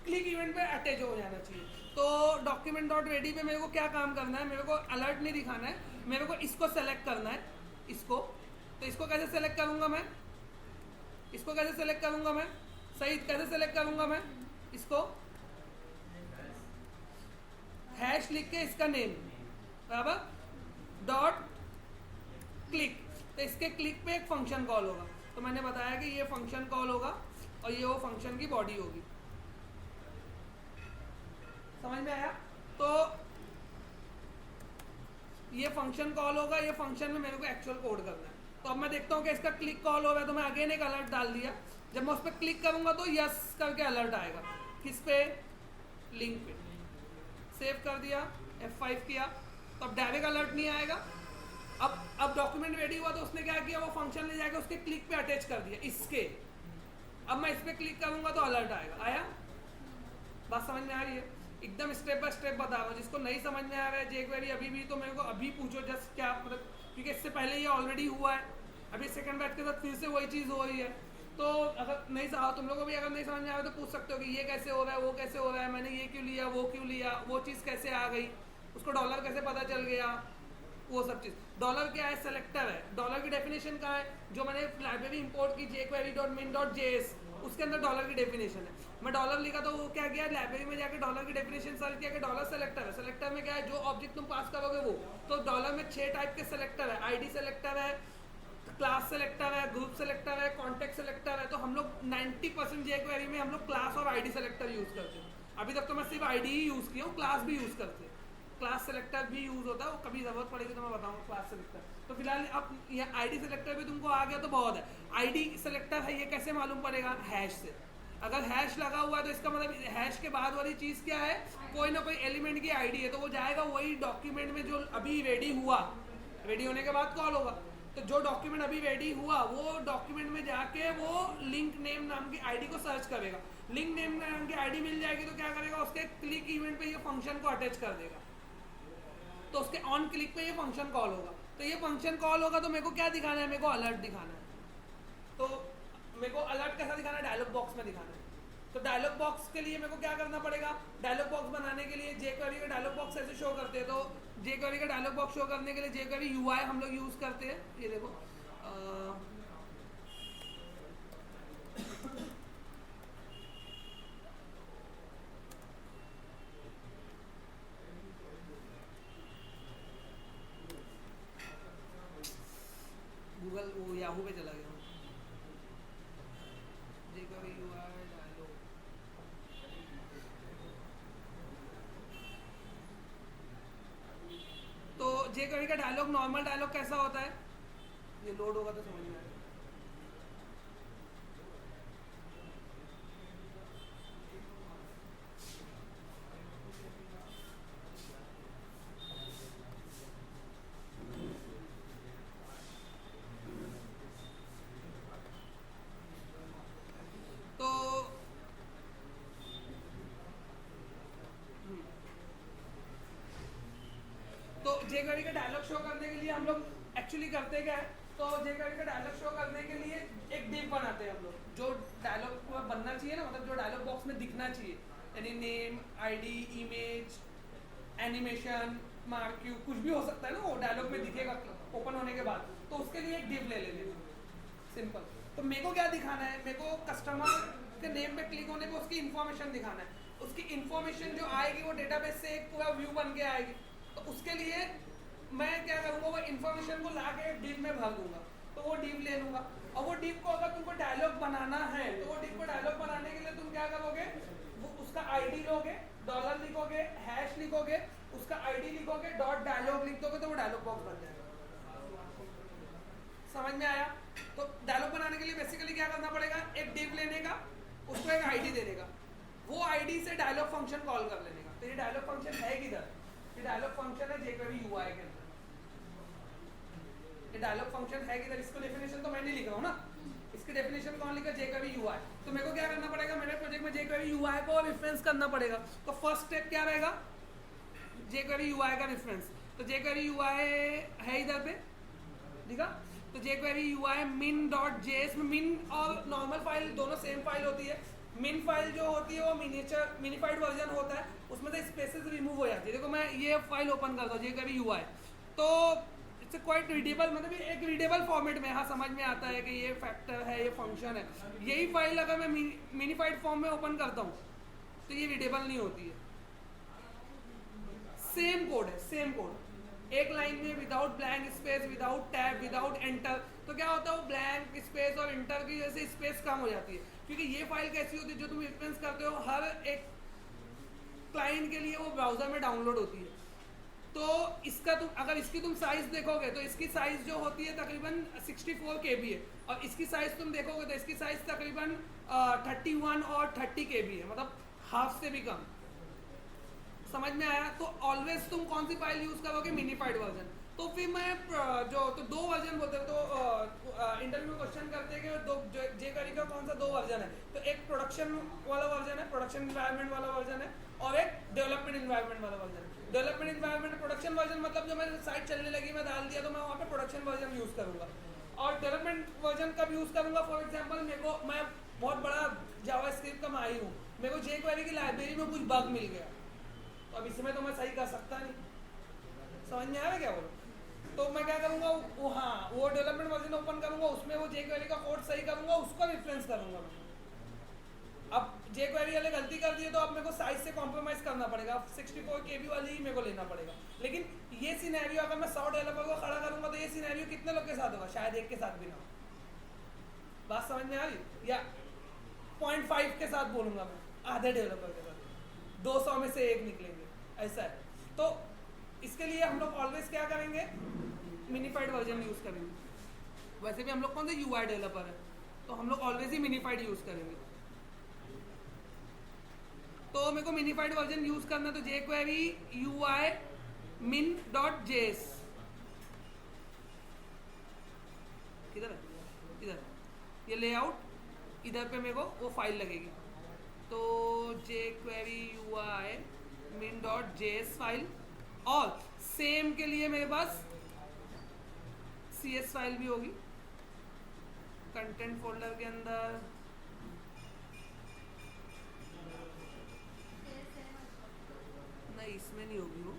Speaker 1: क्लिक इवेंट पे अटैच हो जाना चाहिए। तो डॉक्यूमेंट डॉट रेडी पे मेरे को क्या काम करना है, मेरे को अलर्ट नहीं दिखाना है, मेरे को इसको सेलेक्ट करना है, इसको। तो इसको कैसे सेलेक्ट करूंगा मैं, इसको कैसे सेलेक्ट करूंगा मैं, सही कैसे सेलेक्ट करूंगा मैं, इसको हैश लिख के इसका नेम बराबर डॉट क्लिक। तो इसके क्लिक पे एक फंक्शन कॉल होगा। तो मैंने बताया कि ये फंक्शन कॉल होगा और ये वो फंक्शन की बॉडी होगी, समझ में आया। तो ये ये फंक्शन कॉल होगा, ये फंक्शन में मेरे को एक्चुअल कोड करना है। तो अब मैं देखता हूँ कि इसका क्लिक कॉल हो रहा है, तो मैं अगेन एक अलर्ट डाल दिया। जब मैं उस पर क्लिक करूँगा तो यस करके अलर्ट आएगा। किस पे? लिंक पे। सेव कर दिया, F5 किया, तो अब डायरेक्ट अलर्ट नहीं आएगा। अब डॉक्यूमेंट रेडी हुआ तो उसने क्या किया, वो फंक्शन ले जाके उसके क्लिक पे अटैच कर दिया इसके। अब मैं इस पर क्लिक करूँगा तो अलर्ट आएगा। आया? बात समझ में आ रही है? एकदम स्टेप बाय स्टेप बता रहा हूँ। जिसको नहीं समझ में आ रहा है jQuery अभी भी, तो मेरे को अभी पूछो जस्ट क्या मतलब, क्योंकि इससे पहले ये ऑलरेडी हुआ है, अभी सेकंड बैच के साथ फिर से वही चीज़ हो रही है। तो अगर नहीं तुम लोगों को भी अगर नहीं समझ में आ रहा तो पूछ सकते हो कि ये कैसे हो रहा है, वो कैसे हो रहा है, मैंने ये क्यों लिया, वो क्यों लिया, वो चीज़ कैसे आ गई, उसको डॉलर कैसे पता चल गया, वो सब चीज़। डॉलर क्या है? सेलेक्टर है। डॉलर की डेफिनेशन कहाँ है? जो मैंने लाइब्रेरी इंपोर्ट की jQuery.min.js, उसके अंदर डॉलर की डेफिनेशन है। मैं डॉलर लिखा तो वो क्या किया, लाइब्रेरी में जाके डॉलर की डेफिनेशन सर्च किया कि डॉलर सेलेक्टर है। सेलेक्टर में क्या है? जो ऑब्जेक्ट तुम पास करोगे वो। तो डॉलर में 6 टाइप के सेलेक्टर है। आईडी सेलेक्टर है, क्लास सेलेक्टर है, ग्रुप सेलेक्टर है, कॉन्टेक्ट सेलेक्टर है। तो हम लोग 90% jQuery में हम लोग क्लास और आईडी सेलेक्टर यूज़ करते हैं। अभी तक तो मैं सिर्फ आईडी ही यूज़ किया हूँ, क्लास भी यूज़ करते हैं। क्लास सेलेक्टर भी यूज़ होता है, वो कभी ज़रूरत पड़ेगी तो मैं बताऊँगा क्लास सेलेक्टर। तो फिलहाल अब ये आईडी सेलेक्टर भी तुमको आ गया तो बहुत है। आईडी सेलेक्टर है, ये कैसे मालूम पड़ेगा? हैश से। अगर हैश लगा हुआ है तो इसका मतलब हैश के बाद वाली चीज़ क्या है? कोई ना कोई एलिमेंट की आईडी है, तो वो जाएगा वही डॉक्यूमेंट में जो अभी रेडी हुआ, रेडी होने के बाद कॉल होगा। तो जो डॉक्यूमेंट अभी रेडी हुआ वो डॉक्यूमेंट में जाके वो लिंक नेम नाम की आईडी को सर्च करेगा। लिंक नेम नाम की आईडी मिल जाएगी तो क्या करेगा, उसके क्लिक इवेंट पे ये फंक्शन को अटैच कर देगा। तो उसके ऑन क्लिक पे ये फंक्शन कॉल होगा। तो ये फंक्शन कॉल होगा तो मेरे को क्या दिखाना है? मेरे को अलर्ट दिखाना है। तो मेरे को अलर्ट कैसा दिखाना है? डायलॉग बॉक्स में दिखाना है। तो डायलॉग बॉक्स के लिए मेरे को क्या करना पड़ेगा? डायलॉग बॉक्स बनाने के लिए jQuery का डायलॉग बॉक्स ऐसे शो करते हैं। तो jQuery का डायलॉग बॉक्स शो करने के लिए jQuery UI हम लोग यूज़ करते हैं। ये देखो, गूगल वो याहू पे चला गया। jQuery UI डायलॉग, तो jQuery का डायलॉग नॉर्मल डायलॉग कैसा होता है? ये लोड होगा तो समझ में आएगा। तो jQuery का डायलॉग शो करने के लिए हम लोग एक्चुअली करते क्या है? तो jQuery का डायलॉग शो करने के लिए एक डिव बनाते हैं हम लोग, जो डायलॉग बनना चाहिए ना, मतलब जो डायलॉग बॉक्स में दिखना चाहिए, यानी name, ID, image, animation, marquee, कुछ भी हो सकता है ना, वो डायलॉग में दिखेगा ओपन होने के बाद। तो उसके लिए एक डिव ले लेते हैं, सिंपल। तो मेरे को क्या दिखाना है? मेरे को कस्टमर के नेम पे क्लिक होने पे उसकी इन्फॉर्मेशन दिखाना है। उसकी इन्फॉर्मेशन जो आएगी वो डेटाबेस से एक पूरा व्यू बन के आएगी। तो उसके लिए मैं क्या करूँगा, वो इन्फॉर्मेशन को ला के डिव में भर दूंगा। तो वो डिव ले लूँगा, और वो डिव को अगर तुमको डायलॉग बनाना है तो वो डिव को डायलॉग बनाने के लिए तुम क्या करोगे, वो उसका आईडी लोगे, डॉलर लिखोगे, हैश लिखोगे, उसका आईडी लिखोगे, डॉट डायलॉग लिख दोगे, तो वो डायलॉग बॉक्स बन जाएगा। समझ में आया? तो डायलॉग बनाने के लिए बेसिकली क्या करना पड़ेगा? एक डिव लेने का, उसको एक आईडी देने का, वो आईडी से डायलॉग फंक्शन कॉल कर लेने का। तो ये डायलॉग फंक्शन है किधर? ये डायलॉग फंक्शन है jQuery UI के अंदर। ये डायलॉग फंक्शन है किधर? इसको डेफिनेशन तो मैं नहीं लिख रहा हूँ ना, इसकी डेफिनेशन कौन लिखा? jQuery UI। तो मेरे को क्या करना पड़ेगा? मेरे प्रोजेक्ट में jQuery UI को रेफरेंस करना पड़ेगा। तो फर्स्ट स्टेप क्या रहेगा? jQuery UI का रेफरेंस। तो jQuery UI है इधर पे, ठीक है? तो jQuery UI min.js में min और नॉर्मल फाइल दोनों सेम फाइल होती है। मिन फाइल जो होती है वो मिनिफाइड वर्जन होता है, उसमें से स्पेसेस रिमूव हो जाती है। देखो मैं ये फाइल ओपन करता हूँ jQuery UI, तो इट्स क्वाइट रीडेबल, मतलब एक रीडेबल फॉर्मेट में। हाँ, समझ में आता है कि ये फैक्टर है, ये फंक्शन है। यही फाइल अगर मैं मिनिफाइड फॉर्म में ओपन करता हूँ तो ये रीडेबल नहीं होती है। सेम कोड है, सेम कोड, एक लाइन में without blank space, without tab, without enter. तो क्या होता है, वो ब्लैंक स्पेस और इंटर की वजह से स्पेस कम हो जाती है, क्योंकि ये फाइल कैसी होती है, जो तुम रेफरेंस करते हो हर एक क्लाइंट के लिए वो ब्राउजर में डाउनलोड होती है। तो इसका तुम अगर इसकी तुम साइज देखोगे तो इसकी साइज जो होती है तकरीबन 64 KB है, और इसकी साइज तुम देखोगे तो इसकी साइज तकरीबन 31 और 30 KB है, मतलब हाफ से भी कम। समझ में आया? तो ऑलवेज तुम कौन सी फाइल यूज करोगे? Minified version. तो फिर मैं तो दो वर्जन बोलते हैं, तो इंटरव्यू में क्वेश्चन करते हैं कि दो jQuery का कौन सा दो वर्जन है, तो एक प्रोडक्शन वाला वर्जन है, प्रोडक्शन इन्वायरमेंट वाला वर्जन है, और एक डेवलपमेंट इन्वायरमेंट वाला वर्जन है। डेवलपमेंट इन्वायरमेंट प्रोडक्शन वर्जन मतलब जो मेरी साइट चलने लगी मैं डाल दिया तो मैं वहाँ पे प्रोडक्शन वर्जन यूज़ करूँगा। और डेवलपमेंट वर्जन कब यूज़ करूँगा? फॉर एग्जाम्पल मैं बहुत बड़ा जावास्क्रिप्ट का माहिर हूँ, मेरे को jQuery की लाइब्रेरी में कुछ बग मिल गया, तो अब इसमें तो मैं सही कर सकता नहीं। समझ में आया क्या बोलो? तो मैं क्या करूँगा, वो डेवलपमेंट वर्जन ओपन करूँगा, उसमें वो jQuery का कोड सही करूँगा, उसको रेफरेंस करूँगा मैं। अब jQuery वाले गलती कर दिए तो अब मेरे को साइज से कॉम्प्रोमाइज़ करना पड़ेगा, 64 KB वाली ही मेरे को लेना पड़ेगा। लेकिन ये सिनेरियो अगर मैं 100 डेवलपर को खड़ा करूँगा तो ये सिनेरियो कितने लोग के साथ होगा? शायद एक के साथ भी ना हो। बात समझ में आ रही? या 0.5 के साथ बोलूँगा मैं, आधे डेवलपर के साथ 200 में से एक निकलेंगे, ऐसा है। तो इसके लिए हम लोग ऑलवेज क्या करेंगे? मिनीफाइड वर्जन यूज़ करेंगे। वैसे भी हम लोग कौन से UI डेवलपर है, तो हम लोग ऑलवेज ही मिनीफाइड यूज़ करेंगे। तो मेरे को मिनीफाइड वर्जन यूज़ करना, तो jQuery UI min.js किधर है? इधर ये लेआउट, इधर पे मेरे को वो फाइल लगेगी, तो jQuery UI min.js फाइल, और सेम के लिए मेरे पास CS फाइल भी होगी कंटेंट फोल्डर के अंदर। नहीं, इसमें नहीं होगी वो,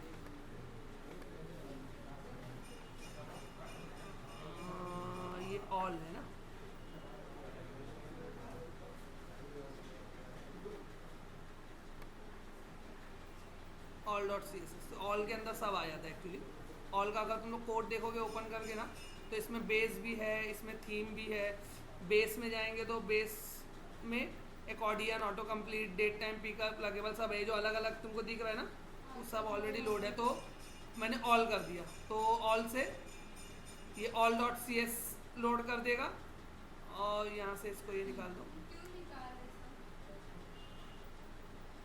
Speaker 1: ये ऑल है ना, all.css, तो ऑल के अंदर सब आ जाता है एक्चुअली। ऑल का अगर तुम लोग कोड देखोगे ओपन करके ना, तो इसमें बेस भी है, इसमें थीम भी है। बेस में जाएंगे तो बेस में accordion, auto complete, date time pickup, pluggable सब है, जो अलग अलग तुमको दिख रहा है ना, वो सब ऑलरेडी लोड है। तो मैंने ऑल कर दिया, तो ऑल से ये all.cs लोड कर देगा, और यहाँ से इसको ये निकाल दो।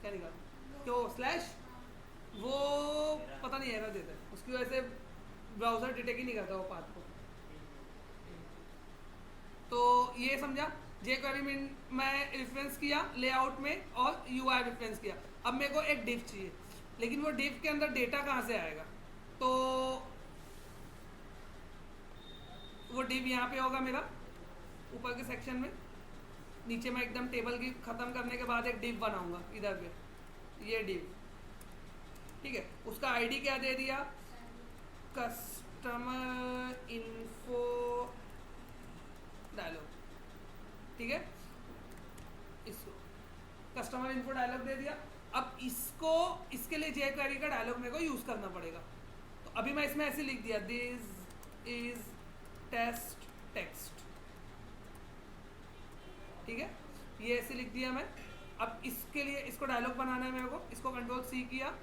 Speaker 1: क्या निकाल? क्यों स्लैश? वो पता नहीं एरर देता है, उसकी वजह से ब्राउज़र डिटेक्ट ही नहीं करता वो पाथ को। तो ये समझा, jQuery में मैं रेफरेंस किया लेआउट में, और UI रेफरेंस किया। अब मेरे को एक डिव चाहिए, लेकिन वो डिव के अंदर डेटा कहाँ से आएगा? तो वो डिव यहाँ पे होगा मेरा, ऊपर के सेक्शन में। नीचे मैं एकदम टेबल की ख़त्म करने के बाद एक डिव बनाऊंगा इधर पे, ये डिव, ठीक है। उसका आईडी क्या दे दिया? कस्टमर इन्फो डायलॉग, ठीक है। इसको कस्टमर इन्फो डायलॉग दे दिया। अब इसको, इसके लिए jQuery का डायलॉग मेरे को यूज़ करना पड़ेगा। तो अभी मैं इसमें ऐसे लिख दिया, दिस इज टेस्ट टेक्स्ट, ठीक है, ये ऐसे लिख दिया मैं। अब इसके लिए इसको डायलॉग बनाना है मेरे को, इसको Ctrl+C किया,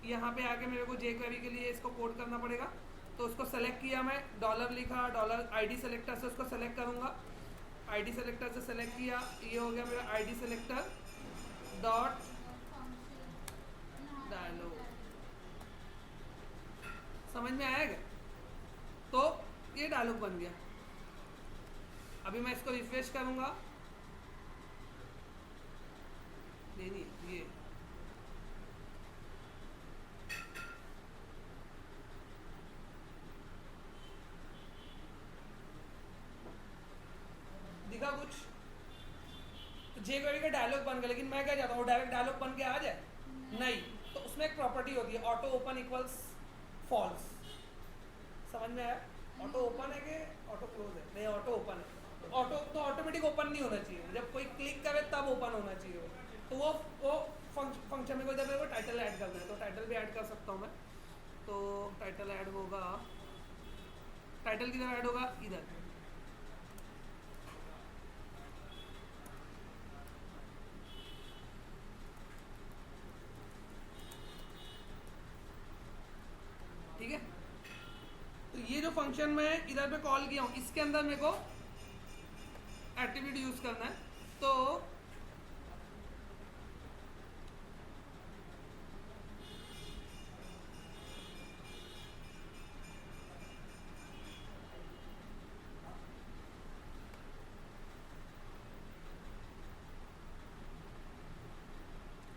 Speaker 1: यहाँ पे आके मेरे को jQuery के लिए इसको कोड करना पड़ेगा। तो उसको सेलेक्ट किया मैं, डॉलर लिखा, डॉलर ID सेलेक्टर से उसको सेलेक्ट करूँगा, ID सेलेक्टर से सेलेक्ट किया, ये हो गया मेरा ID सेलेक्टर डॉट डायलॉग। समझ में आया क्या? तो ये डायलॉग बन गया। अभी मैं इसको रिफ्रेश करूँगा, नहीं ये दिखा कुछ, तो jQuery का डायलॉग बन गया। लेकिन मैं क्या चाहता हूँ, डायरेक्ट डायलॉग बन के आ जाए? नहीं, तो उसमें एक प्रॉपर्टी होती है, ऑटो ओपन इक्वल्स फॉल्स। समझ में आया? ऑटो ओपन है कि ऑटो क्लोज है? नहीं, ऑटो ओपन है। ऑटो तो ऑटोमेटिक ओपन नहीं होना चाहिए, जब कोई क्लिक करे तब ओपन होना चाहिए। तो वो फंक्शन में कोई जब वो टाइटल ऐड करना है तो टाइटल भी ऐड कर सकता हूँ मैं। तो टाइटल ऐड होगा, टाइटल किधर ऐड होगा? इधर। ठीक है। तो ये जो फंक्शन मैं इधर पे कॉल किया हूँ इसके अंदर मेरे को एट्रीब्यूट यूज करना है। तो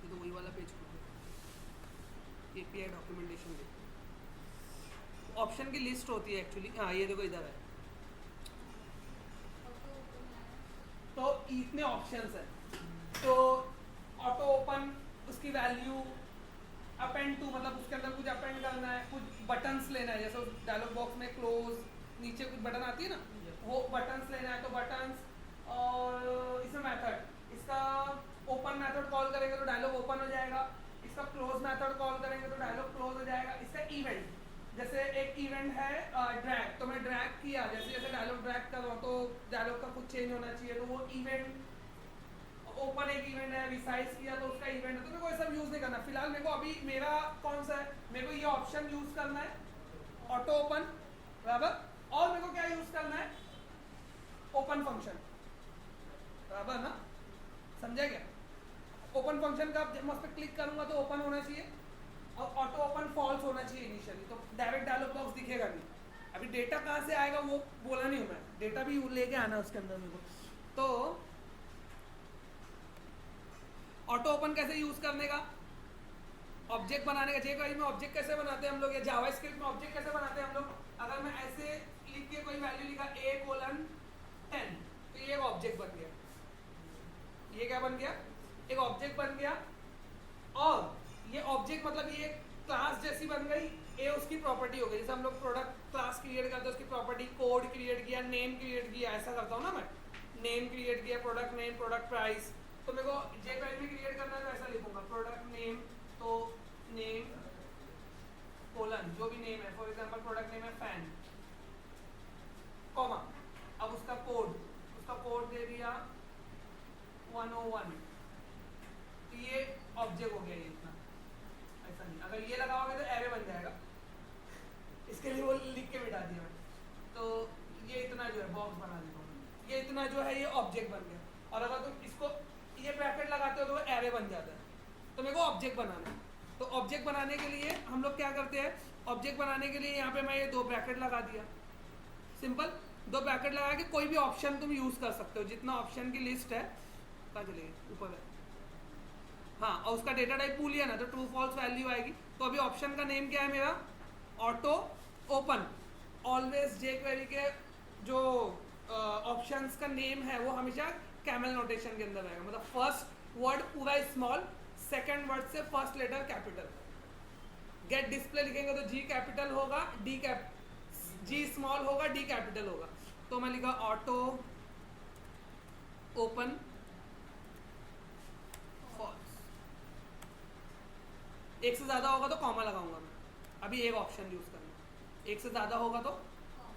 Speaker 1: ये तो वही वाला पेज खोलो, एपीआई डॉक्यूमेंटेशन देखो, ऑप्शन की लिस्ट होती है एक्चुअली। हाँ ये देखो इधर है, तो इतने ऑप्शंस है। तो ऑटो ओपन, उसकी वैल्यू अपेंड टू, मतलब उसके अंदर कुछ अपेंड करना है, कुछ बटन्स लेना है, जैसे डायलॉग बॉक्स में क्लोज नीचे कुछ बटन आती है ना, वो बटन्स लेना है, तो बटन्स। और इसमें मेथड, इसका ओपन मेथड कॉल करेंगे तो डायलॉग ओपन हो जाएगा, इसका क्लोज मेथड कॉल करेंगे तो डायलॉग क्लोज हो जाएगा। इसका इवेंट, जैसे एक इवेंट है ड्रैग, तो मैं ड्रैग किया, जैसे जैसे डायलॉग ड्रैग कर रहा हूँ तो डायलॉग का कुछ चेंज होना चाहिए, तो वो इवेंट। ओपन एक इवेंट है, रिसाइज किया तो उसका इवेंट है, तो मेरे को ये सब यूज नहीं करना फिलहाल। मेरे को अभी मेरा कौन सा है, मेरे को ये ऑप्शन यूज करना है, ऑटो ओपन, बराबर। और मेरे को क्या यूज करना है, ओपन फंक्शन, बराबर ना, समझा क्या। ओपन फंक्शन का जब मैं उस पर क्लिक करूंगा तो ओपन होना चाहिए, और ऑटो ओपन फॉल्स होना चाहिए इनिशियली, तो डायरेक्ट डायलॉग बॉक्स दिखेगा नहीं। अभी डेटा कहाँ से आएगा वो बोला नहीं हूँ मैं, डेटा भी लेके आना उसके अंदर मेरे को। तो ऑटो ओपन कैसे यूज करने का, ऑब्जेक्ट बनाने का। जेक्वेरी में ऑब्जेक्ट कैसे बनाते हैं हम लोग, या जावास्क्रिप्ट में ऑब्जेक्ट कैसे बनाते हैं हम लोग। अगर मैं ऐसे लिख के कोई वैल्यू लिखा a:10, तो ये एक ऑब्जेक्ट बन गया, ये क्या बन गया, एक ऑब्जेक्ट बन गया। और ये ऑब्जेक्ट मतलब ये क्लास जैसी बन गई, ए उसकी प्रॉपर्टी हो गई। जैसे हम लोग प्रोडक्ट क्लास क्रिएट करते हैं, उसकी प्रॉपर्टी, कोड क्रिएट किया, नेम क्रिएट किया, ऐसा करता हूँ ना मैं, नेम क्रिएट किया, प्रोडक्ट नेम, प्रोडक्ट प्राइस। तो मेरे को जेक्वेरी में क्रिएट करना है तो ऐसा लिखूंगा, प्रोडक्ट नेम, तो नेम कोलन जो भी नेम है, फॉर एग्जांपल प्रोडक्ट नेम है फैन, कॉमा, अब उसका कोड दे दिया 101, तो ये ऑब्जेक्ट हो गया ये इतना। ऐसा नहीं, अगर ये लगाओगे तो एरे बन जाएगा, इसके लिए वो लिख के बिठा दिया मैंने। तो ये इतना जो है बॉक्स बना देता हूँ, ये इतना जो है ये ऑब्जेक्ट बन गया। और अगर तुम इसको ये ब्रैकेट लगाते हो तो वो एरे बन जाता है। तो मेरे को ऑब्जेक्ट बनाना है, तो ऑब्जेक्ट बनाने के लिए हम लोग क्या करते हैं, ऑब्जेक्ट बनाने के लिए यहाँ पे मैं ये 2 ब्रैकेट लगा दिया, सिंपल 2 ब्रैकेट लगा के कोई भी ऑप्शन तुम यूज कर सकते हो, जितना ऑप्शन की लिस्ट है, कहाँ चलेगी, ऊपर है, हाँ। और उसका डेटा टाइप पूल है ना, तो ट्रू फॉल्स वैल्यू आएगी। तो अभी ऑप्शन का नेम क्या है मेरा, ऑटो ओपन। ऑलवेज जेक्वेरी के जो ऑप्शंस का नेम है वो हमेशा कैमल नोटेशन के अंदर आएगा, मतलब फर्स्ट वर्ड पूरा स्मॉल, सेकंड वर्ड से first letter capital. Get display लिखेंगे तो जी कैपिटल होगा, जी स्मॉल होगा, डी कैपिटल होगा। तो मैं लिखा ऑटो ओपन फॉल्स, एक से ज्यादा होगा तो कॉमा लगाऊंगा मैं, अभी एक ऑप्शन यूज करना, एक से ज्यादा होगा तो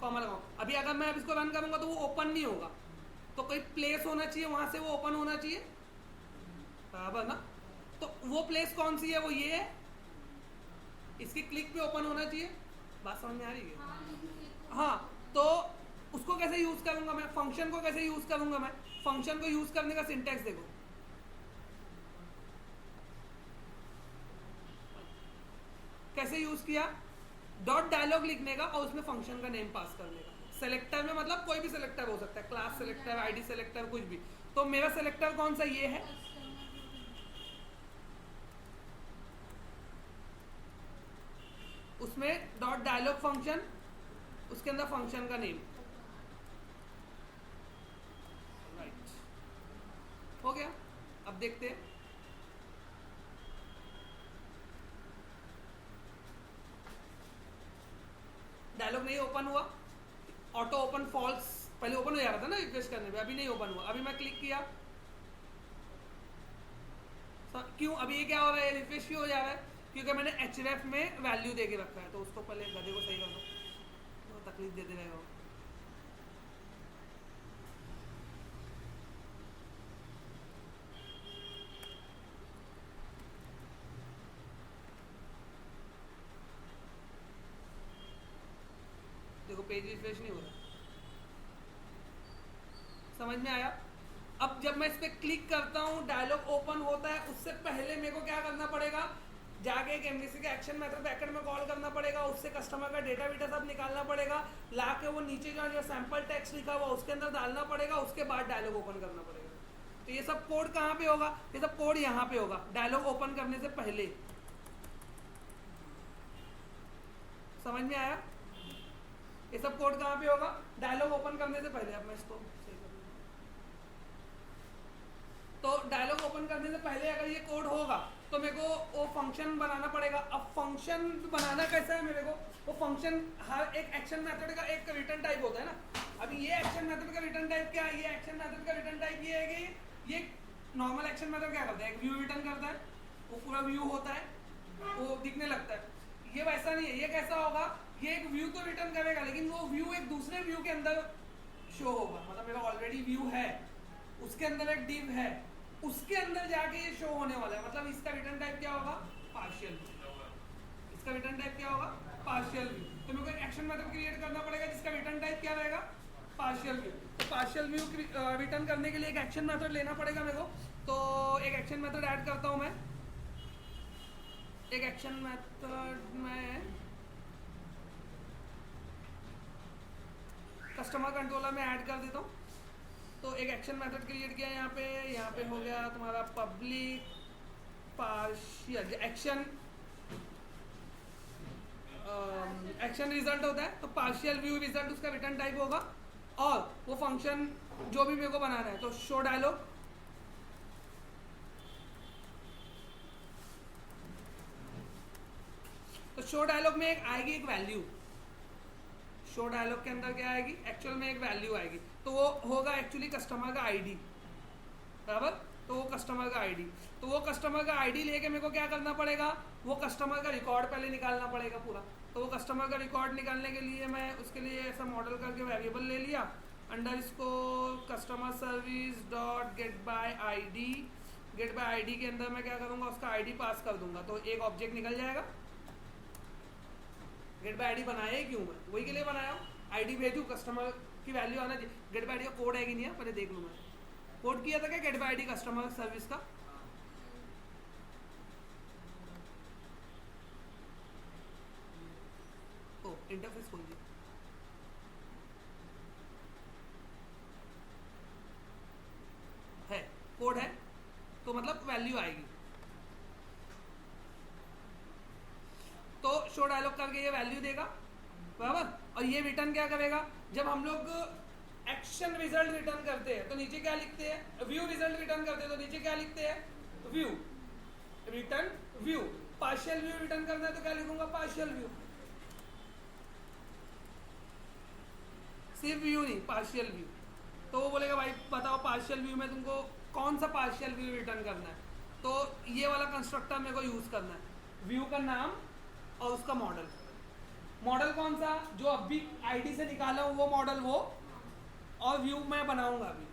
Speaker 1: कॉमा लगाऊंगा। अभी अगर मैं अब इसको रन करूंगा तो वो ओपन नहीं होगा, तो कोई प्लेस होना चाहिए वहां से वो ओपन होना चाहिए, बराबर ना। तो वो प्लेस कौन सी है, वो ये है, इसकी क्लिक पे ओपन होना चाहिए। बात समझ में आ रही है, हाँ। तो उसको कैसे यूज करूंगा मैं, फंक्शन को कैसे यूज करूंगा मैं, फंक्शन को यूज करने का सिंटैक्स देखो, कैसे यूज किया, डॉट डायलॉग लिखने का और उसमें फंक्शन का नेम पास करने का। सेलेक्टर में मतलब कोई भी सेलेक्टर हो सकता है, क्लास सेलेक्टर, आईडी सेलेक्टर, कुछ भी। तो मेरा सेलेक्टर कौन सा, ये है, उसमें डॉट डायलॉग फंक्शन, उसके अंदर फंक्शन का नेम, राइट, हो गया। अब देखते हैं, डायलॉग नहीं ओपन हुआ, ऑटो ओपन फॉल्स, पहले ओपन हो जा रहा था ना रिक्वेस्ट करने पे, अभी नहीं ओपन हुआ। अभी मैं क्लिक किया, क्यों, अभी ये क्या हो रहा है, रिफ्रेश क्यों हो जा रहा है, क्योंकि मैंने href में वैल्यू दे के रखा है। तो उसको पहले गधे को सही कर दो, तो तकलीफ देते रहेगा। पेज रिफ्रेश नहीं हो रहा। समझ में आया? अब जब मैं इस पर क्लिक करता हूँ डायलॉग ओपन होता है, उससे पहले मेरे को क्या करना पड़ेगा, जाके एक एमवीसी के एक्शन मेथड बैकेंड में कॉल करना पड़ेगा, उससे कस्टमर का डेटा वीटा सब निकालना पड़ेगा, लाके वो नीचे जो सैंपल टेक्स्ट लिखा हुआ उसके अंदर डालना पड़ेगा, उसके बाद डायलॉग ओपन करना पड़ेगा। तो ये सब कोड कहाँ पे होगा? ये सब कोड यहाँ पे होगा डायलॉग ओपन करने से पहले। समझ में आया? ये सब कोड कहाँ पे होगा? डायलॉग ओपन करने से पहले। अब मैं इसको सही कर दूँ। तो डायलॉग ओपन करने से पहले अगर ये कोड होगा तो मेरे को वो फंक्शन बनाना पड़ेगा। अब फंक्शन बनाना कैसा है मेरे को? वो फंक्शन हर एक एक्शन मेथड का एक रिटर्न टाइप होता है ना। अभी ये एक्शन मेथड का रिटर्न टाइप क्या है? ये एक्शन मेथड का रिटर्न टाइप ये है कि ये नॉर्मल एक्शन मेथड क्या करता है, एक व्यू रिटर्न करता है, वो पूरा व्यू होता है, वो दिखने लगता है। ये वैसा नहीं है। ये कैसा होगा? ये एक व्यू तो रिटर्न करेगा लेकिन वो व्यू एक दूसरे व्यू के अंदर शो होगा। मतलब मेरा ऑलरेडी व्यू है, उसके अंदर एक डिव है, उसके अंदर जाके ये शो होने वाला है। मतलब इसका रिटर्न टाइप क्या होगा? Partial view. इसका रिटर्न टाइप क्या होगा? Partial view. तो मेरे को एक एक्शन मेथड क्रिएट करना पड़ेगा जिसका रिटर्न टाइप क्या रहेगा? Partial view. तो पार्शियल व्यू रिटर्न करने के लिए एक एक्शन मेथड लेना पड़ेगा मेरे को। तो एक एक्शन मेथड ऐड करता हूं मैं। एक एक्शन मेथड में कस्टमर कंट्रोलर में ऐड कर देता हूँ। तो एक एक्शन मेथड क्रिएट किया यहाँ पे हो गया तुम्हारा public partial action. Action result होता है तो पार्शियल व्यू रिजल्ट उसका रिटर्न टाइप होगा। और वो फंक्शन जो भी मेरे को बनाना है तो शो डायलॉग, तो शो डायलॉग में एक आएगी एक वैल्यू। शो डायलॉग के अंदर क्या आएगी? एक्चुअल में एक वैल्यू आएगी। तो वो होगा एक्चुअली कस्टमर का आईडी, बराबर। तो वो कस्टमर का आईडी, तो वो कस्टमर का आईडी लेके मेरे को क्या करना पड़ेगा? वो कस्टमर का रिकॉर्ड पहले निकालना पड़ेगा पूरा। तो वो कस्टमर का रिकॉर्ड निकालने के लिए मैं उसके लिए ऐसा मॉडल करके वेरिएबल ले लिया, underscore customer service dot get by ID. Get by ID के अंदर मैं क्या करूँगा? उसका आईडी पास कर दूंगा तो एक ऑब्जेक्ट निकल जाएगा। गेट बाय आईडी बनाया ही क्यों? मैं वही के लिए बनाया हूँ, आईडी भेजूँ, कस्टमर की वैल्यू आना चाहिए। गेट बाय आईडी का कोड है कि नहीं है पहले देख लूँ। मैं कोड किया था क्या get by ID customer service का? ओ इंटरफेस खोल दिया। है कोड है तो मतलब वैल्यू आएगी। तो शो डायलॉग करके ये वैल्यू देगा, बराबर। और ये रिटर्न क्या करेगा? जब हम लोग एक्शन रिजल्ट रिटर्न करते हैं तो नीचे क्या लिखते हैं? व्यू रिजल्ट रिटर्न करते हैं तो नीचे क्या लिखते हैं? View return view. Partial view return करना है तो क्या लिखूंगा? Partial view. सिर्फ व्यू नहीं, पार्शियल व्यू। तो वो बोलेगा भाई बताओ पार्शियल व्यू में तुमको कौन सा पार्शियल व्यू रिटर्न करना है? तो ये वाला कंस्ट्रक्टर मेरे को यूज करना है, व्यू का नाम और उसका मॉडल। मॉडल कौन सा? जो अभी आईडी से निकाला हूँ वो मॉडल, वो। और व्यू मैं बनाऊंगा अभी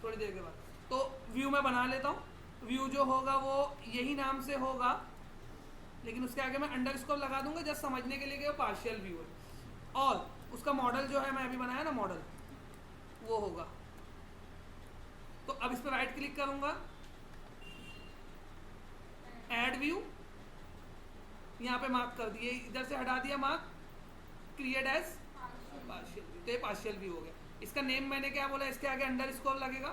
Speaker 1: थोड़ी देर के बाद। तो व्यू मैं बना लेता हूँ। व्यू जो होगा वो यही नाम से होगा, लेकिन उसके आगे मैं अंडरस्कोर लगा दूंगा जस्ट समझने के लिए कि वो पार्शियल व्यू है। और उसका मॉडल जो है मैं अभी बनाया ना मॉडल, वो होगा। तो अब इस पर राइट क्लिक करूंगा, ऐड व्यू, यहाँ पे मार्क कर दिए, इधर से हटा दिया mark, create as partial view. तो ये पार्शियल व्यू हो गया। इसका नेम मैंने क्या बोला? इसके आगे अंडरस्कोर लगेगा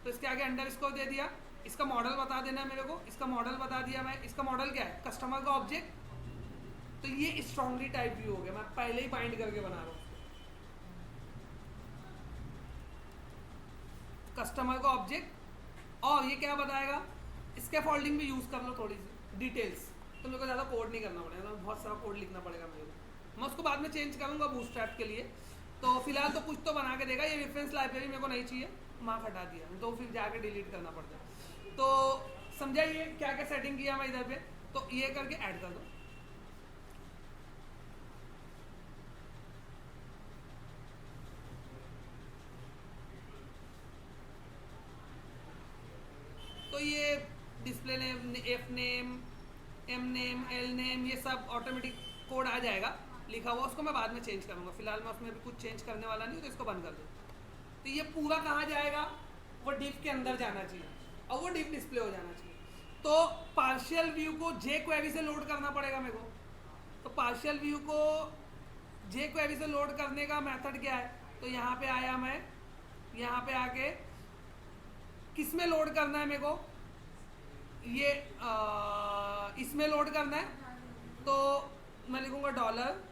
Speaker 1: तो इसके आगे अंडरस्कोर दे दिया। इसका मॉडल बता देना है मेरे को, इसका मॉडल बता दिया मैं। इसका मॉडल क्या है? कस्टमर का ऑब्जेक्ट। तो ये स्ट्रांगली टाइप व्यू हो गया, मैं पहले ही बाइंड करके बना रहा हूँ। कस्टमर का ऑब्जेक्ट। और ये क्या बताएगा? इसके फोल्डिंग भी यूज कर लो थोड़ी सी डिटेल्स, तो मेरे को ज़्यादा कोड नहीं करना पड़ेगा, तो बहुत सारा कोड लिखना पड़ेगा मेरे को। मैं उसको बाद में चेंज करूँगा बूटस्ट्रैप के लिए। तो फिलहाल तो कुछ तो बना के देगा। ये रेफरेंस लाइब्रेरी मेरे को नहीं चाहिए, मार्क हटा दिया, तो फिर जाके डिलीट करना पड़ता है। तो समझाइए क्या क्या सेटिंग किया मैं इधर पे। तो ये करके ऐड कर दो। तो ये display name, F name, M name, L name, ये सब ऑटोमेटिक कोड आ जाएगा। लिखा हुआ उसको मैं बाद में चेंज करूँगा, फिलहाल मैं उसमें भी कुछ चेंज करने वाला नहीं हूँ, तो इसको बंद कर दूँ। तो ये पूरा कहाँ जाएगा, वो डिफ के अंदर जाना चाहिए और वो डिफ डिस्प्ले हो जाना चाहिए। तो पार्शियल व्यू को जे क्वेरी से लोड करना पड़ेगा मेरे को। तो पार्शियल व्यू को जे क्वेरी से लोड करने का मेथड क्या है, तो यहाँ पे आया मैं, यहाँ पे आके किस में लोड करना है मेरे को, ये इसमें लोड करना है। तो मैं लिखूँगा डॉलर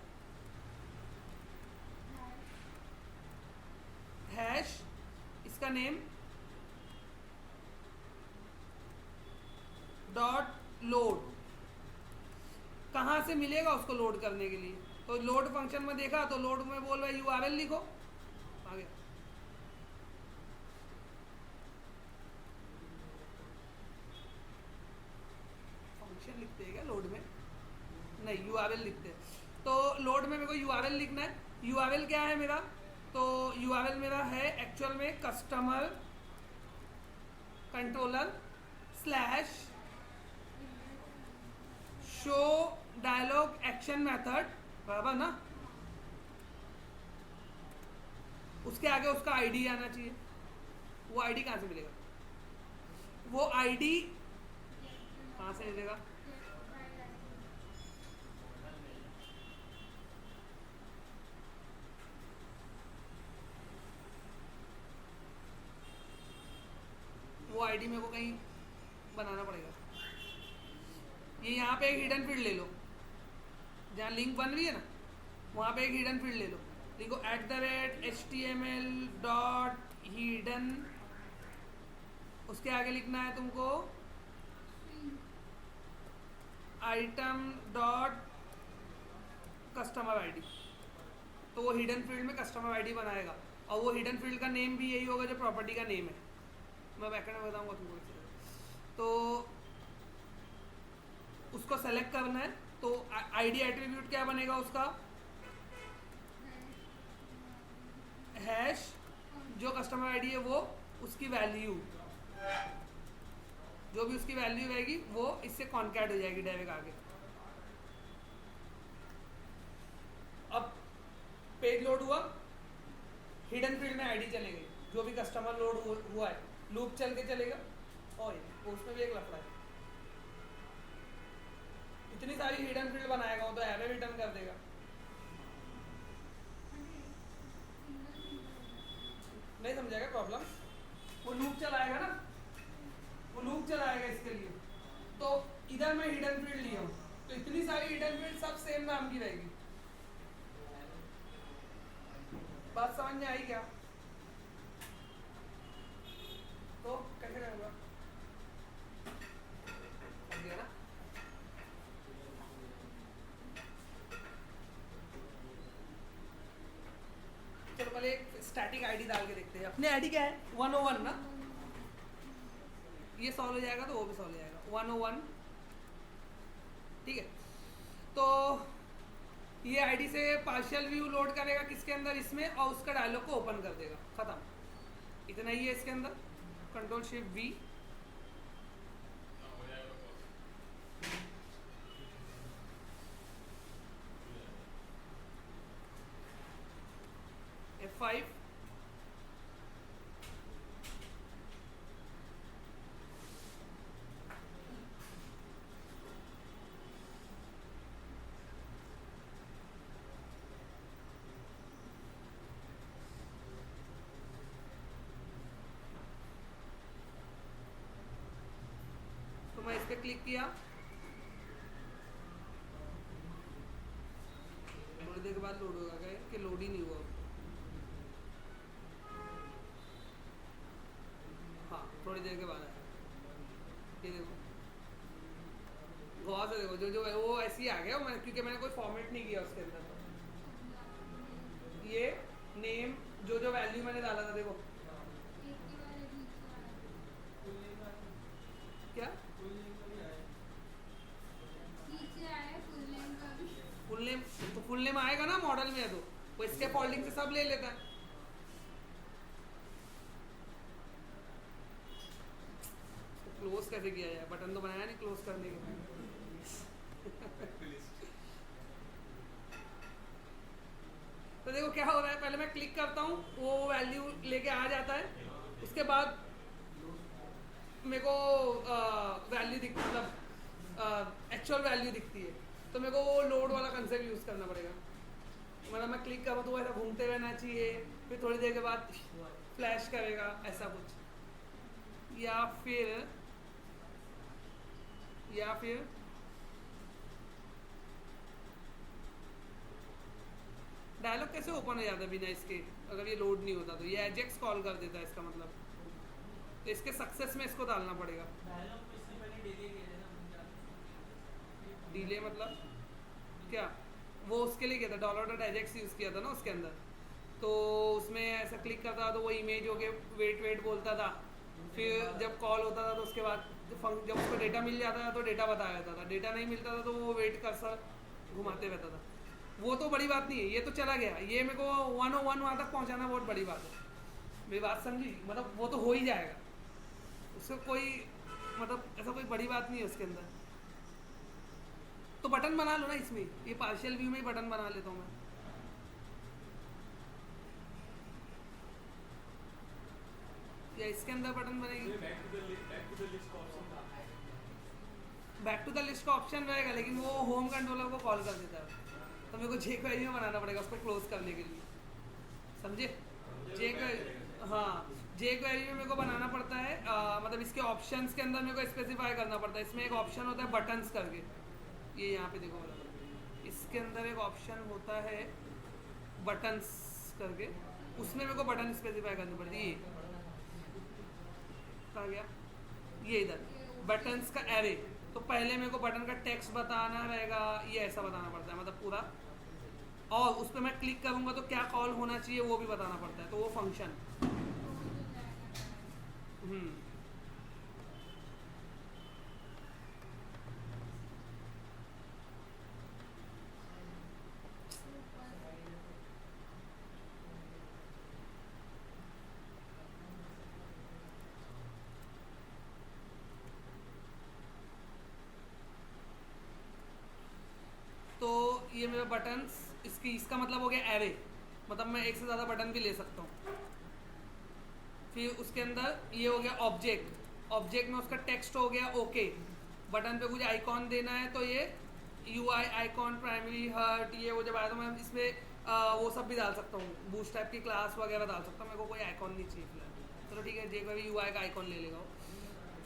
Speaker 1: हैश, इसका नेम डॉट लोड। कहाँ से मिलेगा उसको लोड करने के लिए, तो लोड फंक्शन में देखा तो लोड में बोल रहा है URL लिखो, आगे फंक्शन लिखते हैं क्या लोड में, नहीं URL लिखते हैं। तो लोड में मेरे को URL लिखना है। URL क्या है मेरा, तो URL मेरा है एक्चुअल में customer controller slash show dialog action method, बराबर ना। उसके आगे उसका आईडी आना चाहिए। वो आईडी कहाँ से मिलेगा, वो आईडी कहाँ से मिलेगा, वो आईडी मेरे को कहीं बनाना पड़ेगा। ये यहाँ पे एक हिडन फील्ड ले लो, जहाँ लिंक बन रही है ना वहाँ पे एक हिडन फील्ड ले लो, लिखो @HTML डॉट हिडन, उसके आगे लिखना है तुमको आइटम डॉट कस्टमर आईडी। तो वो हिडन फील्ड में कस्टमर आईडी बनाएगा और वो हिडन फील्ड का नेम भी यही होगा जो प्रॉपर्टी का नेम है, मैं बैकएंड में बताऊंगा तुमको। तो उसको सेलेक्ट करना है। तो आईडी एट्रीब्यूट क्या बनेगा उसका, हैश जो कस्टमर आईडी है वो उसकी वैल्यू, जो भी उसकी वैल्यू रहेगी वो इससे कॉन्कैट हो जाएगी डायरेक्ट आगे। अब पेज लोड हुआ, हिडन फील्ड में आईडी चले गई, जो भी कस्टमर लोड हुआ है लूप चल के चलेगा, और उसमें भी एक लफड़ा है, इतनी सारी हिडन फील्ड बनाएगा वो तो एरर रिटर्न कर देगा। नहीं समझेगा प्रॉब्लम, वो लूप चलाएगा ना, वो लूप चलाएगा इसके लिए। तो इधर मैं हिडन फील्ड लिया हूँ, तो इतनी सारी हिडन फील्ड सब सेम नाम की रहेगी। बात समझ में आई क्या, तो कैसे करूँगा, समझ गया ना। चलो पहले एक स्टैटिक आईडी डाल के देखते हैं। अपने आईडी क्या है 101 ना, ये सॉल्व हो जाएगा तो वो भी सॉल्व हो जाएगा 101, ठीक है। तो ये आईडी से पार्शियल व्यू लोड करेगा किसके अंदर, इसमें, और उसका डायलॉग को ओपन कर देगा, खत्म, इतना ही है इसके अंदर। Ctrl+Shift+V, F5, तो मैं इस पर क्लिक किया, थोड़ी देर के बाद लोड होगा, क्या कि लोड ही नहीं हुआ। हाँ थोड़ी देर के बाद आया, ये देखो गौर से देखो, जो वो ऐसे ही आ गया, मैं क्योंकि मैंने कोई फॉर्मेट नहीं किया उसके अंदर। ये नेम जो वैल्यू मैंने डाला था देखो, क्या फुल नेम, तो फुल नेम आएगा ना मॉडल में, तो वो इसके फोल्डिंग से सब ले लेता है। तो क्लोज कैसे किया जाए, बटन तो बनाया नहीं क्लोज करने के लिए। को क्या हो रहा है, पहले मैं क्लिक करता हूँ, वो वैल्यू लेके आ जाता है, उसके बाद मेरे को वैल्यू दिखती, मतलब एक्चुअल वैल्यू दिखती है, तो मेरे को वो लोड वाला कंसेप्ट यूज़ करना पड़ेगा। मतलब मैं क्लिक करूँ तो ऐसा घूमते रहना चाहिए, फिर थोड़ी देर के बाद फ्लैश करेगा, ऐसा कुछ। या फिर डायलॉग कैसे ओपन हो जाता है बिना इसके, अगर ये लोड नहीं होता तो ये एजेक्स कॉल कर देता है, इसका मतलब तो इसके सक्सेस में इसको डालना पड़ेगा।
Speaker 2: डायलॉग में इससे पहले डिले किया था ना,
Speaker 1: डिले मतलब क्या, वो उसके लिए किया था, $.ajax यूज़ किया था ना उसके अंदर, तो उसमें ऐसा क्लिक करता था तो वो इमेज हो के वेट बोलता था, फिर जब कॉल होता था तो उसके बाद जब उसको डेटा मिल जाता था तो डेटा बताया जाता था, डेटा नहीं मिलता था तो वो वेट कर्सर घुमाते रहता था। वो तो बड़ी बात नहीं है, ये तो चला गया, ये मेरे को 101 वहाँ तक पहुँचाना बहुत बड़ी बात है। मेरी बात समझी, मतलब वो तो हो ही जाएगा, उसका कोई मतलब ऐसा कोई बड़ी बात नहीं है उसके अंदर। तो बटन बना लो ना इसमें, ये पार्शियल व्यू में ही बटन बना लेता हूँ मैं। या इसके अंदर बटन बनेगी, बैक टू द लिस्ट का ऑप्शन रहेगा, लेकिन वो होम कंट्रोलर को कॉल कर देता है, तो मेरे को jQuery में बनाना पड़ेगा उसको क्लोज करने के लिए, समझे? jQuery, हाँ jQuery में मेरे को बनाना पड़ता है, मतलब इसके ऑप्शंस के अंदर मेरे को स्पेसिफाई करना पड़ता है। इसमें एक ऑप्शन होता है बटन्स करके, ये यहाँ पे देखो, इसके अंदर एक ऑप्शन होता है बटन्स करके, उसमें मेरे को बटन स्पेसिफाई करनी पड़ती है। ये कहाँ गया, ये इधर बटन्स का एरे, तो पहले मेरे को बटन का टेक्स्ट बताना रहेगा, ये ऐसा बताना पड़ता है, मतलब पूरा, और उस पर मैं क्लिक करूँगा तो क्या कॉल होना चाहिए वो भी बताना पड़ता है, तो वो फंक्शन। तो ये मेरा बटन्स, इसका मतलब हो गया एरे, मतलब मैं एक से ज़्यादा बटन भी ले सकता हूँ। फिर उसके अंदर ये हो गया ऑब्जेक्ट में उसका टेक्स्ट हो गया ओके, बटन पे कुछ आइकॉन देना है तो ये UI आइकॉन, प्राइमरी हर्ट, ये वो जब आया तो मैं इसमें वो सब भी डाल सकता हूँ, बूस्ट टाइप की क्लास वगैरह डाल सकता हूँ, मेरे को कोई आइकॉन नहीं चाहिए फिलहाल, चलो ठीक है, jQuery UI का आइकॉन ले लेगा वो।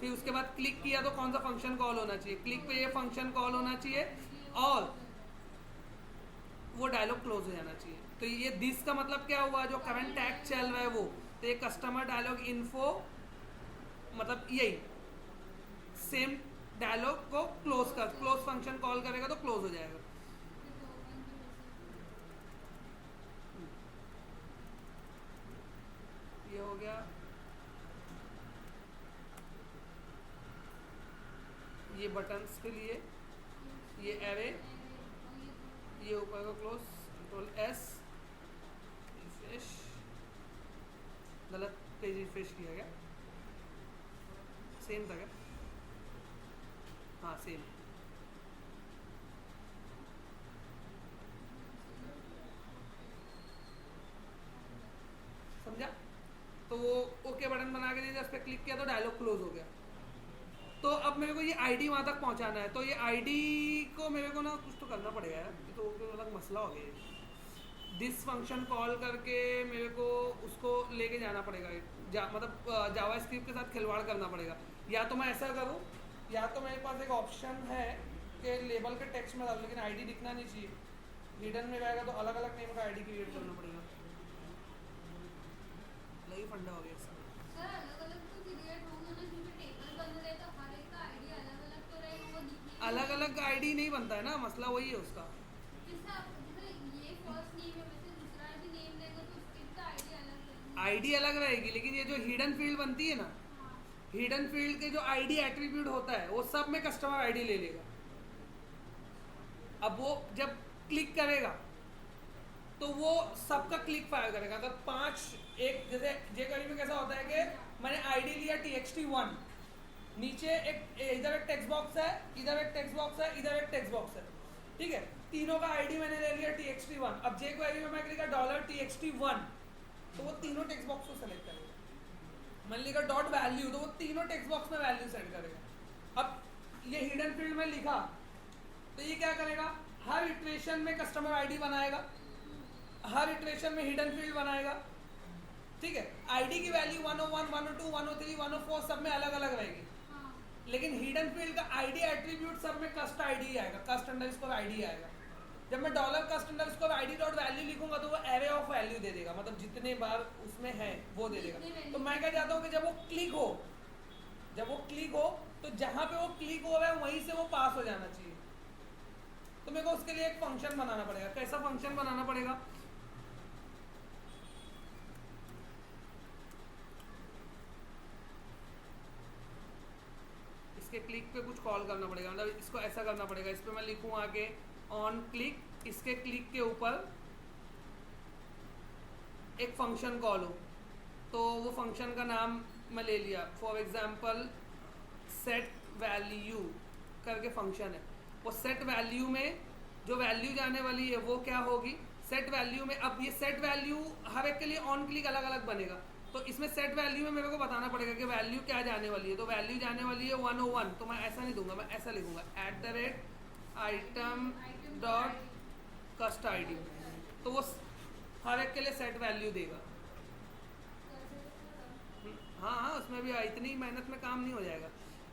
Speaker 1: फिर उसके बाद क्लिक किया तो कौन सा फंक्शन कॉल होना चाहिए, क्लिक पे ये फंक्शन कॉल होना चाहिए और वो डायलॉग क्लोज हो जाना चाहिए। तो ये दिस का मतलब क्या हुआ, जो करंट टैग चल रहा है वो, तो ये कस्टमर डायलॉग इन्फो, मतलब यही सेम डायलॉग को क्लोज फंक्शन कॉल करेगा तो क्लोज हो जाएगा। ये हो गया, ये बटन्स के लिए, ये एरे, ये ऊपर का क्लोज, Ctrl+S, रिफ्रेश, गलत पेज रिफ्रेश किया गया, सेम था क्या, हाँ सेम। समझा? तो वो ओके बटन बना के दिया, उस पर क्लिक किया तो डायलॉग क्लोज हो गया। तो अब मेरे को ये आईडी वहाँ तक पहुँचाना है, तो ये आईडी को मेरे को ना कुछ तो करना पड़ेगा यार, ये तो अलग मसला हो गया। दिस फंक्शन कॉल करके मेरे को उसको लेके जाना पड़ेगा, मतलब जावा स्क्रिप्ट के साथ खिलवाड़ करना पड़ेगा। या तो मैं ऐसा करूँ, या तो मेरे पास एक ऑप्शन है कि लेबल के टेक्स्ट में डाल, लेकिन आईडी दिखना नहीं चाहिए, हिडन में रहेगा तो अलग अलग नेम का आईडी क्रिएट करना पड़ेगा। अलग ही फंडा हो गया इसका।
Speaker 3: सर अलग-अलग तो क्रिएट होंगे ना, क्योंकि टेबल बन रहे तो हर एक का आईडी अलग-अलग तो रहेगा, वो दिखने
Speaker 1: अलग अलग आईडी नहीं बनता है ना, मसला वही है उसका।
Speaker 3: जैसे ये फर्स्ट नेम है, वैसे दूसरा भी नेम लेगा तो उसका आईडी अलग रहेगी।
Speaker 1: आईडी अलग रहेगी, लेकिन ये जो हिडन फील्ड बनती है ना, हिडन फील्ड के जो आईडी एट्रीब्यूट होता है वो सब में कस्टमर आईडी ले लेगा। अब वो जब क्लिक करेगा तो वो सबका क्लिक फायर करेगा। अगर 5 एक, जैसे jQuery में कैसा होता है कि मैंने आईडी लिया txt1, नीचे एक इधर एक टेक्स्ट बॉक्स है, इधर एक टेक्स्ट बॉक्स है, इधर एक टेक्स्ट बॉक्स है, ठीक है। तीनों का आईडी मैंने ले लिया txt1, अब जे क्वेरी में मैं लिखा $txt1, तो वो तीनों टेक्स्ट बॉक्स को सेलेक्ट करेगा। मैंने लिखा डॉट वैल्यू, तो वो तीनों टेक्स्ट बॉक्स में वैल्यू सेट करेगा। अब ये हिडन फील्ड में लिखा, तो ये क्या करेगा, हर इटरेशन में कस्टमर आईडी बनाएगा, हर इटरेशन में हिडन फील्ड बनाएगा, ठीक है। आईडी की वैल्यू 101, 102, 103, 104 सब में अलग अलग रहेगी, लेकिन हिडन फील्ड का आईडी एट्रीब्यूट सब में कस्ट आईडी आएगा, कस्ट अंडरस्कोर आईडी आएगा। जब मैं डॉलर कस्ट अंडरस्कोर आईडी डॉट वैल्यू लिखूंगा तो वो एरे ऑफ वैल्यू दे देगा, मतलब जितने बार उसमें है वो दे देगा। तो मैं क्या चाहता हूँ कि जब वो क्लिक हो तो जहां पे वो क्लिक हो रहा है वहीं से वो पास हो जाना चाहिए। तो मेरे को उसके लिए एक फंक्शन बनाना पड़ेगा। कैसा फंक्शन बनाना पड़ेगा, इसके क्लिक पे कुछ कॉल करना पड़ेगा, मतलब इसको ऐसा करना पड़ेगा। इस पे मैं लिखूँ आगे ऑन क्लिक, इसके क्लिक के ऊपर एक फंक्शन कॉल हो, तो वो फंक्शन का नाम मैं ले लिया, फॉर एग्जांपल सेट वैल्यू करके फंक्शन है। वो सेट वैल्यू में जो वैल्यू जाने वाली है वो क्या होगी, सेट वैल्यू में। अब ये सेट वैल्यू हर एक के लिए ऑन क्लिक अलग अलग बनेगा, तो इसमें सेट वैल्यू में मेरे को बताना पड़ेगा कि वैल्यू क्या जाने वाली है। तो वैल्यू जाने वाली है 101, तो मैं ऐसा नहीं दूंगा, मैं ऐसा लिखूंगा @item डॉट कस्ट आईडी, तो वो हर एक के लिए सेट वैल्यू देगा। हाँ हाँ, उसमें भी इतनी मेहनत में काम नहीं हो जाएगा।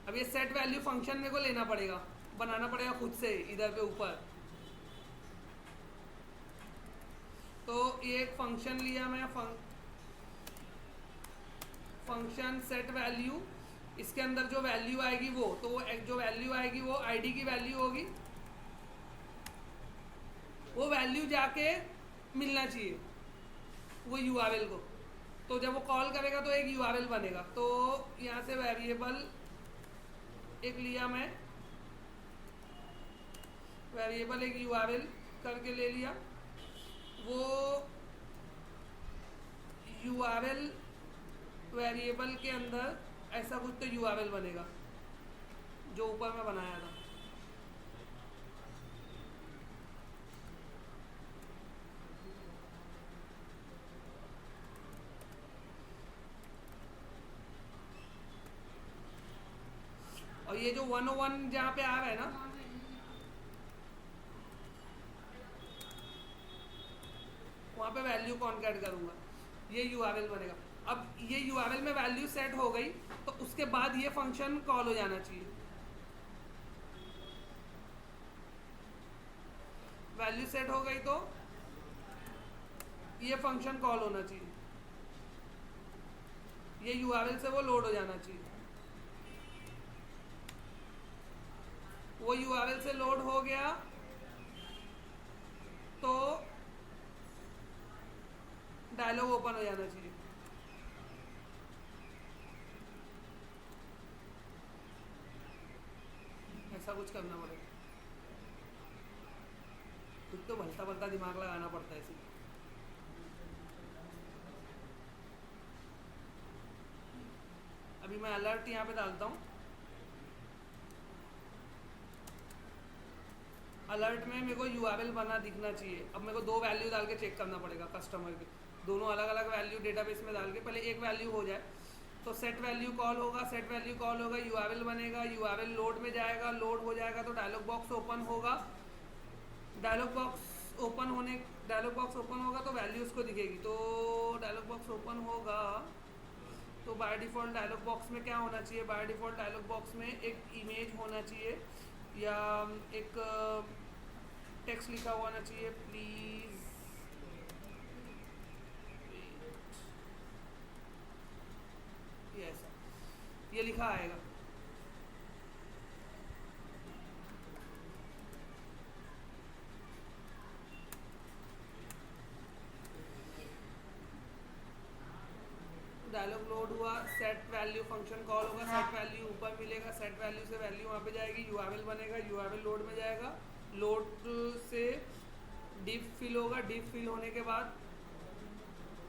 Speaker 1: अब ये सेट वैल्यू फंक्शन मेरे को लेना पड़ेगा, बनाना पड़ेगा खुद से इधर पे ऊपर। तो ये एक फंक्शन लिया मैं, फंक्शन सेट वैल्यू, इसके अंदर जो वैल्यू आएगी वो, तो जो वैल्यू आएगी वो आईडी की वैल्यू होगी, वो वैल्यू जाके मिलना चाहिए वो यूआरएल को। तो जब वो कॉल करेगा तो एक यूआरएल बनेगा। तो यहाँ से वेरिएबल एक लिया मैं, वेरिएबल एक यूआरएल करके ले लिया। वो यूआरएल वेरिएबल के अंदर ऐसा कुछ तो यूआरएल बनेगा जो ऊपर में बनाया था। और ये जो 101 जहाँ पे आ रहा है ना, वहाँ पे वैल्यू कॉन्कैट करूँगा, ये यूआरएल बनेगा। अब ये यूआरएल में वैल्यू सेट हो गई तो उसके बाद ये फंक्शन कॉल हो जाना चाहिए। वैल्यू सेट हो गई तो ये फंक्शन कॉल होना चाहिए, ये यूआरएल से वो लोड हो जाना चाहिए। वो यूआरएल से लोड हो गया तो डायलॉग ओपन हो जाना चाहिए। ऐसा कुछ करना पड़ेगा, कुछ तो भलता भलता दिमाग लगाना पड़ता है इसी। अभी मैं अलर्ट यहाँ पे डालता हूँ। अलर्ट में मेरे को यूआरएल बना दिखना चाहिए। अब मेरे को दो वैल्यू डाल के चेक करना पड़ेगा कस्टमर के, दोनों अलग अलग वैल्यू डेटाबेस में डाल के। पहले एक वैल्यू हो जाए तो सेट वैल्यू कॉल होगा, सेट वैल्यू कॉल होगा, यूआरएल बनेगा, यूआरएल लोड में जाएगा, लोड हो जाएगा तो डायलॉग बॉक्स ओपन होगा। डायलॉग बॉक्स ओपन होगा तो वैल्यू उसको दिखेगी। तो डायलॉग बॉक्स ओपन होगा तो बाय डिफ़ॉल्ट डायलॉग बॉक्स में क्या होना चाहिए, बाय डिफ़ॉल्ट डायलॉग बॉक्स में एक इमेज होना चाहिए या एक टेक्स्ट लिखा हुआ होना चाहिए, प्लीज ये ऐसा, ये लिखा आएगा। डायलॉग लोड हुआ, सेट वैल्यू फंक्शन कॉल होगा, सेट वैल्यू ऊपर मिलेगा, सेट वैल्यू से वैल्यू वहाँ पे जाएगी, यूआरएल बनेगा, यूआरएल लोड में जाएगा, लोड से डिफ फिल होगा, डिफ फिल होने के बाद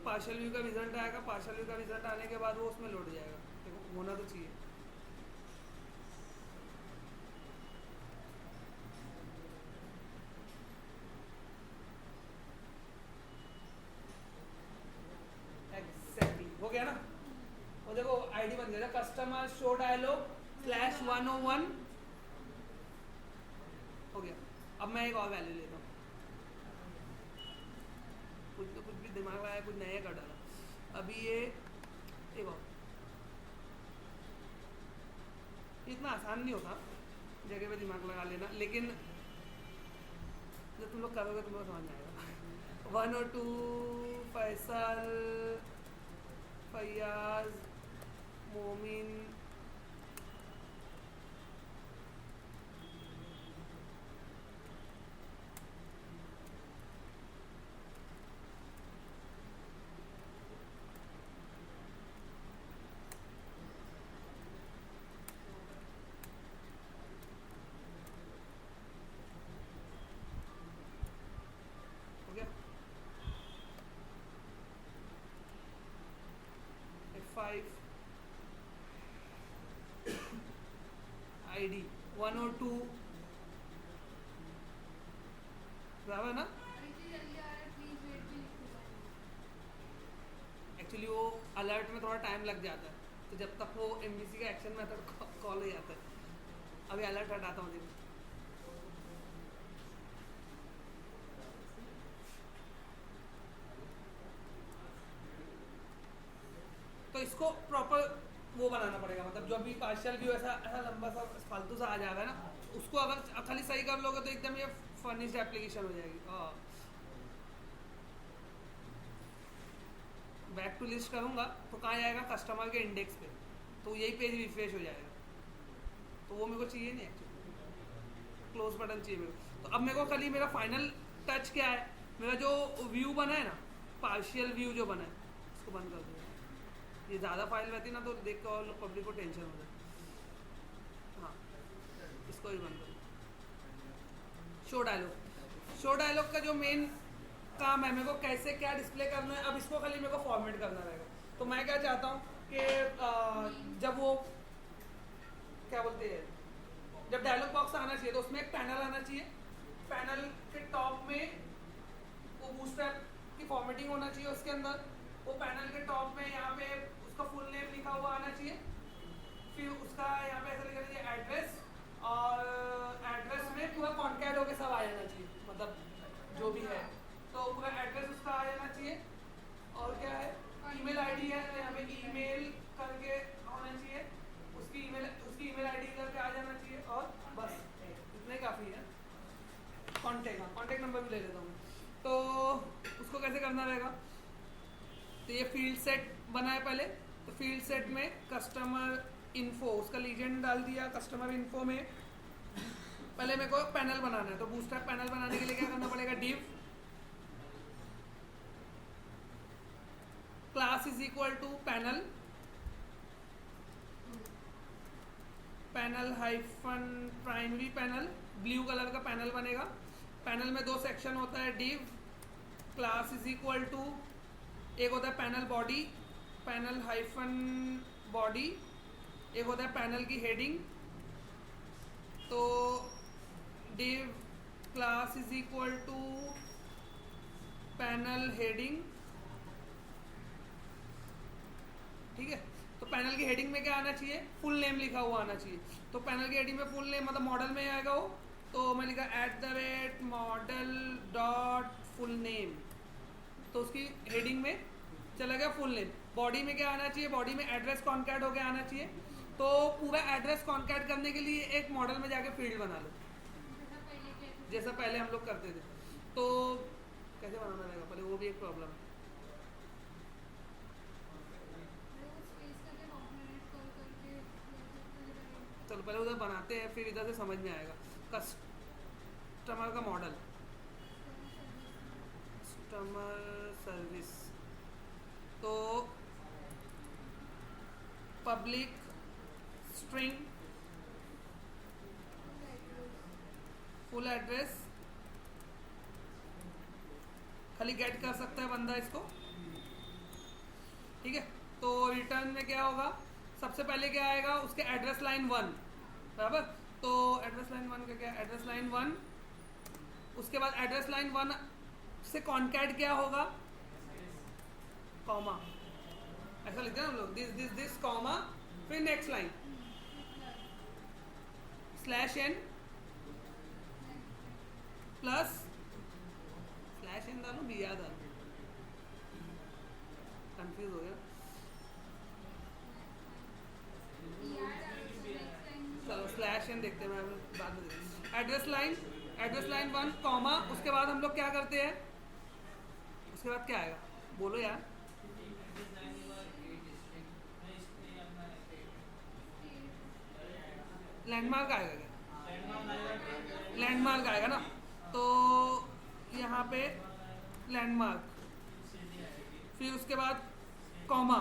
Speaker 1: पार्शियल व्यू का रिजल्ट आएगा, पार्शियल व्यू का रिजल्ट आने के बाद वो उसमें लोड जाएगा। देखो होना तो चाहिए। कस्टमर शो डायलॉग /101 हो गया। अब मैं एक और वैल्यू लेता हूँ, कुछ तो कुछ भी दिमाग लगाया, कुछ नया कर डाला। अभी ये एक और, इतना आसान नहीं होता जगह पे दिमाग लगा लेना, लेकिन जब तुम लोग करोगे तुम लोग समझ में आएगा। 102 फैसल, फैयाज, मोमिन, हो गया। F5 ID 102 बराबर ना।
Speaker 3: इतनी जल्दी आ रहा है, प्लीज वेट भी लिख दो।
Speaker 1: एक्चुअली वो अलर्ट में थोड़ा टाइम लग जाता है, तो जब तक वो MVC का एक्शन मेथड कॉल हो जाता है। अभी अलर्ट हटाता हूँ। तो इसको प्रॉपर वो बनाना पड़ेगा, मतलब जो अभी पार्शियल व्यू ऐसा ऐसा लंबा सा फालतू सा आ जाएगा ना, उसको अगर खाली सही कर लोगे तो एकदम ये फर्निश्ड एप्लीकेशन हो जाएगी। बैक टू लिस्ट करूँगा तो कहाँ जाएगा, कस्टमर के इंडेक्स पे, तो यही पेज रिफ्रेश हो जाएगा। तो वो मेरे को चाहिए नहीं एक्चुअली, क्लोज बटन चाहिए मेरे को। तो अब मेरे को खाली मेरा फाइनल टच क्या है, मेरा जो व्यू बना है ना, पार्शियल व्यू जो बना है, उसको बंद कर दूँगा। ये ज़्यादा फाइल रहती ना तो देख के और पब्लिक को टेंशन हो जाए। हाँ, इसको भी बंद करो। शो डायलॉग का जो मेन काम है, मेरे को कैसे क्या डिस्प्ले करना है, अब इसको खाली मेरे को फॉर्मेट करना रहेगा। तो मैं क्या चाहता हूँ कि जब वो क्या बोलते हैं, जब डायलॉग बॉक्स आना चाहिए तो उसमें एक पैनल आना चाहिए। पैनल के टॉप में वो बूटस्ट्रैप की फॉर्मेटिंग होना चाहिए, उसके अंदर वो पैनल के टॉप में यहाँ पे उसका फुल नेम लिखा हुआ आना चाहिए। फिर उसका यहाँ पे ऐसा लिखा चाहिए एड्रेस, और एड्रेस में पूरा कॉन्टैक्ट होके सब आ जाना चाहिए, मतलब जो भी है तो पूरा एड्रेस उसका आ जाना चाहिए। और क्या है, ईमेल आईडी है तो यहाँ पे ईमेल करके होना चाहिए, उसकी ईमेल आईडी करके आ जाना चाहिए, और बस इतने काफ़ी है। कॉन्टैक्ट नंबर भी ले लेता हूँ। तो उसको कैसे करना रहेगा, तो ये फील्ड सेट बना है पहले, तो फील्ड सेट में कस्टमर इन्फो, उसका लीजेंड डाल दिया। कस्टमर इन्फो में पहले मेरे को पैनल बनाना है, तो बूटस्ट्रैप पैनल बनाने के लिए क्या करना पड़ेगा, div class is equal to panel, panel hyphen primary panel, blue colour का पैनल बनेगा। पैनल में दो सेक्शन होता है, div class is equal to, एक होता है panel body, panel hyphen body, एक होता है पैनल की हेडिंग। तो div class is equal to panel heading, ठीक है। तो पैनल की हेडिंग में क्या आना चाहिए, फुल नेम लिखा हुआ आना चाहिए। तो पैनल की हेडिंग में फुल नेम मतलब मॉडल में आएगा वो, तो मैं लिखा @model.fullname, तो उसकी हेडिंग में चला गया फुल नेम। बॉडी में क्या आना चाहिए, बॉडी में एड्रेस कॉन्कैट होके आना चाहिए। तो पूरा एड्रेस कॉन्कैट करने के लिए एक मॉडल में जाके फील्ड बना लो, जैसा पहले हम लोग करते थे। तो कैसे बनाना रहेगा पहले, वो भी एक प्रॉब्लम है। चलो पहले उधर बनाते हैं, फिर इधर से समझ में आएगा। कस्टमर का मॉडल, कस्टमर सर्विस, तो पब्लिक स्ट्रिंग फुल एड्रेस, खाली गेट कर सकता है बंदा इसको, ठीक है। तो रिटर्न में क्या होगा, सबसे पहले क्या आएगा, उसके एड्रेस लाइन 1 बराबर। तो एड्रेस लाइन 1 का क्या, एड्रेस लाइन 1, उसके बाद एड्रेस लाइन 1 से कॉन्कैट क्या होगा, कॉमा, ऐसा लिखते हैं हम लोग, दिस कॉमा, फिर next line slash n plus slash n डालू बी याद डालू, कंफ्यूज हो गया। चलो स्लैश एन देखते हैं, मैं बाद में देखते। एड्रेस लाइन 1 कॉमा, उसके बाद हम लोग क्या करते हैं, उसके बाद क्या आएगा बोलो यार। लैंडमार्क आएगा क्या? लैंडमार्क आएगा ना, तो यहाँ पे लैंडमार्क, फिर उसके बाद कॉमा,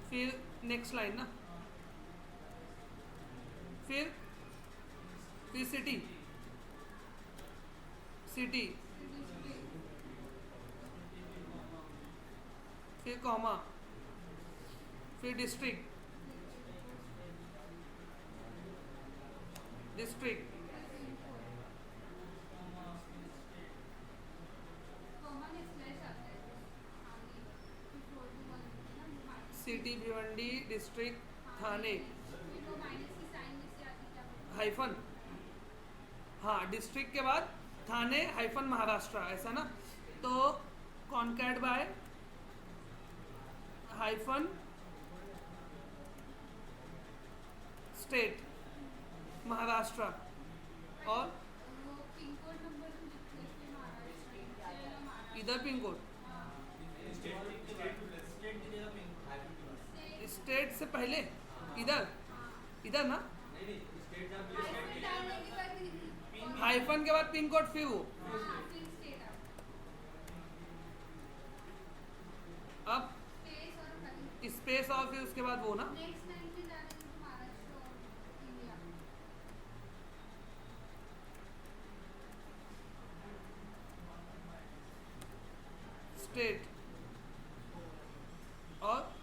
Speaker 1: फिर नेक्स्ट लाइन ना, फिर सिटी, फिर कॉमा, फिर district, city, Bhiwandi, district, Thane, hyphen, हाँ डिस्ट्रिक्ट के बाद थाने हाइफन महाराष्ट्र, ऐसा ना। तो concat by hyphen state Maharashtra, और इधर पिन कोड, स्टेट से पहले इधर ना, हाइफन के बाद पिन कोड, फिर वो अब स्पेस और फिर उसके बाद वो ना, स्टेट और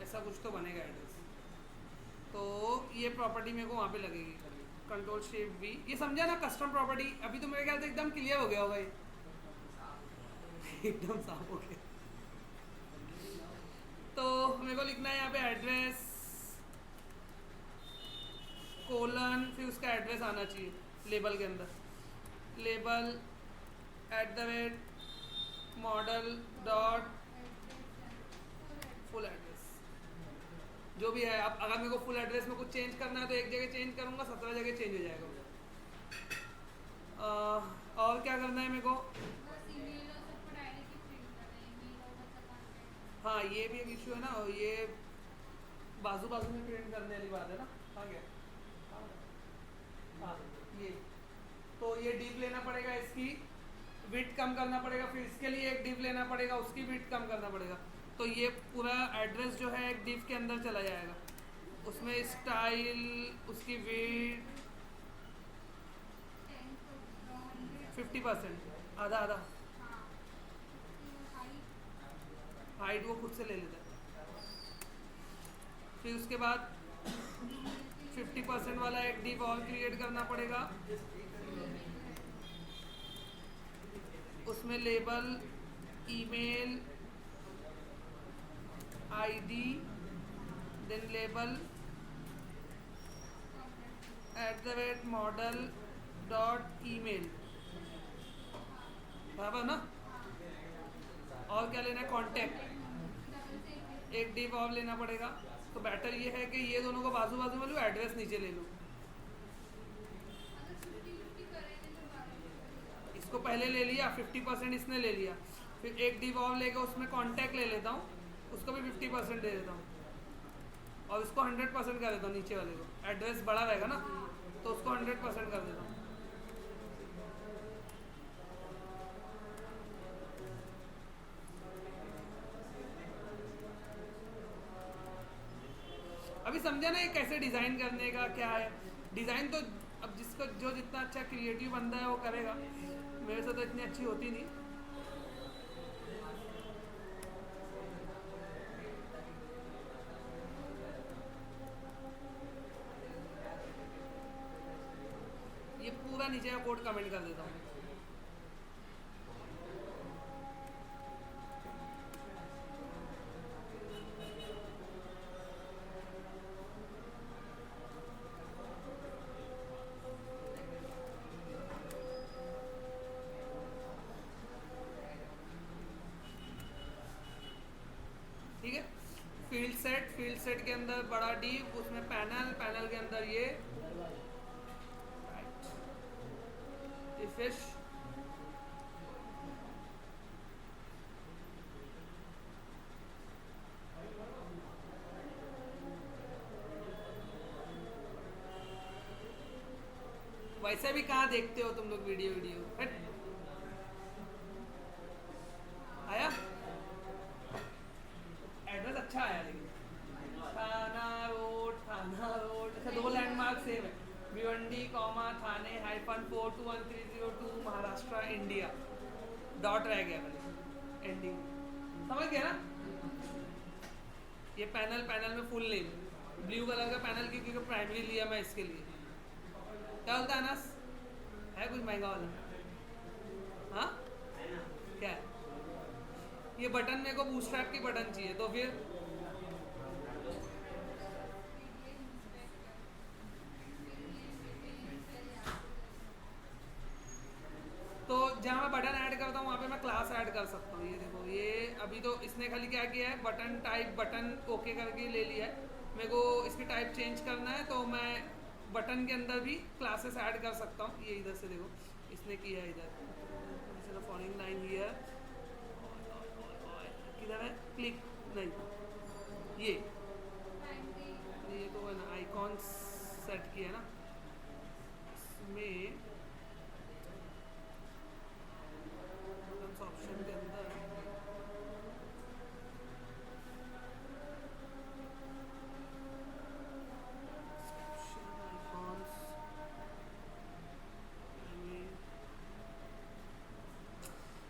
Speaker 1: ऐसा कुछ तो बनेगा एड्रेस। तो ये प्रॉपर्टी मेरे को वहाँ पे लगेगी, कंट्रोल शिफ्ट वी, ये समझा ना कस्टम प्रॉपर्टी। अभी तो मेरे ख्याल से एकदम क्लियर हो गया होगा ये एकदम साफ हो गया। तो मेरे को लिखना है यहाँ पे एड्रेस कोलन, फिर उसका एड्रेस आना चाहिए लेबल के अंदर, label @model dot full address, जो भी है। अब अगर मेरे को फुल एड्रेस में कुछ चेंज करना है तो एक जगह चेंज करूँगा, 17 जगह चेंज हो जाएगा। और क्या करना है मेरे को, हाँ ये भी एक इशू है ना, ये बाजू में प्रिंट करने वाली बात है ना। हाँ क्या, हाँ ये तो ये डिव लेना पड़ेगा, इसकी विड्थ कम करना पड़ेगा, फिर इसके लिए एक डिव लेना पड़ेगा, उसकी विड्थ कम करना पड़ेगा। तो ये पूरा एड्रेस जो है एक डिव के अंदर चला जाएगा, उसमें स्टाइल, उसकी विड्थ 50%, आधा हाइट वो खुद से ले लेता है। फिर उसके बाद 50% वाला एक डिव और क्रिएट करना पड़ेगा, उसमें label, email ID, then label @model dot email, बराबर ना। और क्या लेना है, कॉन्टैक्ट, एक डिव और लेना पड़ेगा। तो बेटर ये है कि ये दोनों को बाजू में लो, एड्रेस नीचे ले लो। इसको पहले ले लिया, 50% इसने ले लिया, फिर एक डिव और लेकर उसमें कॉन्टैक्ट ले लेता हूँ, उसको भी 50% दे देता हूँ, और उसको 100% कर देता हूँ नीचे वाले को। एड्रेस बड़ा रहेगा ना, तो उसको 100% कर देता हूँ। अभी समझा ना ये कैसे डिज़ाइन करने का क्या है। डिज़ाइन तो अब जिसका जो जितना अच्छा क्रिएटिव बंदा है वो करेगा, मेरे से तो इतनी अच्छी होती नहीं। ये पूरा नीचे का कोड कमेंट कर देता हूँ। ठीक है, फील्ड सेट के अंदर बड़ा डी, उसमें पैनल के अंदर ये फिश, वैसे भी कहाँ देखते हो तुम लोग वीडियो हट। आया एड्रेस अच्छा आया, लेकिन थाना रोड ऐसे 2 लैंडमार्क सेम है, भिवंडी थाने -421 महाराष्ट्र इंडिया, डॉट रह गया भाई एंडिंग, समझ गया ना। ये पैनल में फुल नेम ब्लू कलर का पैनल क्योंकि प्राइमरी लिया मैं इसके लिए। क्या बोलता है अनस, है कुछ महंगा वाला? हाँ क्या है? ये बटन मेरे को बूटस्ट्रैप की बटन चाहिए, तो फिर तो जहाँ मैं बटन ऐड करता हूँ वहाँ पे मैं क्लास ऐड कर सकता हूँ। ये देखो, ये अभी तो इसने खाली क्या किया है, बटन टाइप बटन ओके करके ले लिया है। मेरे को इसकी टाइप चेंज करना है तो मैं बटन के अंदर भी क्लासेस ऐड कर सकता हूँ। ये इधर से देखो इसने किया है, इधर फॉलोइंग लाइन हियर, किधर है क्लिक, नहीं ये तो है ना आइकॉन सेट किया है ना, इसमें ऑप्शन के अंदर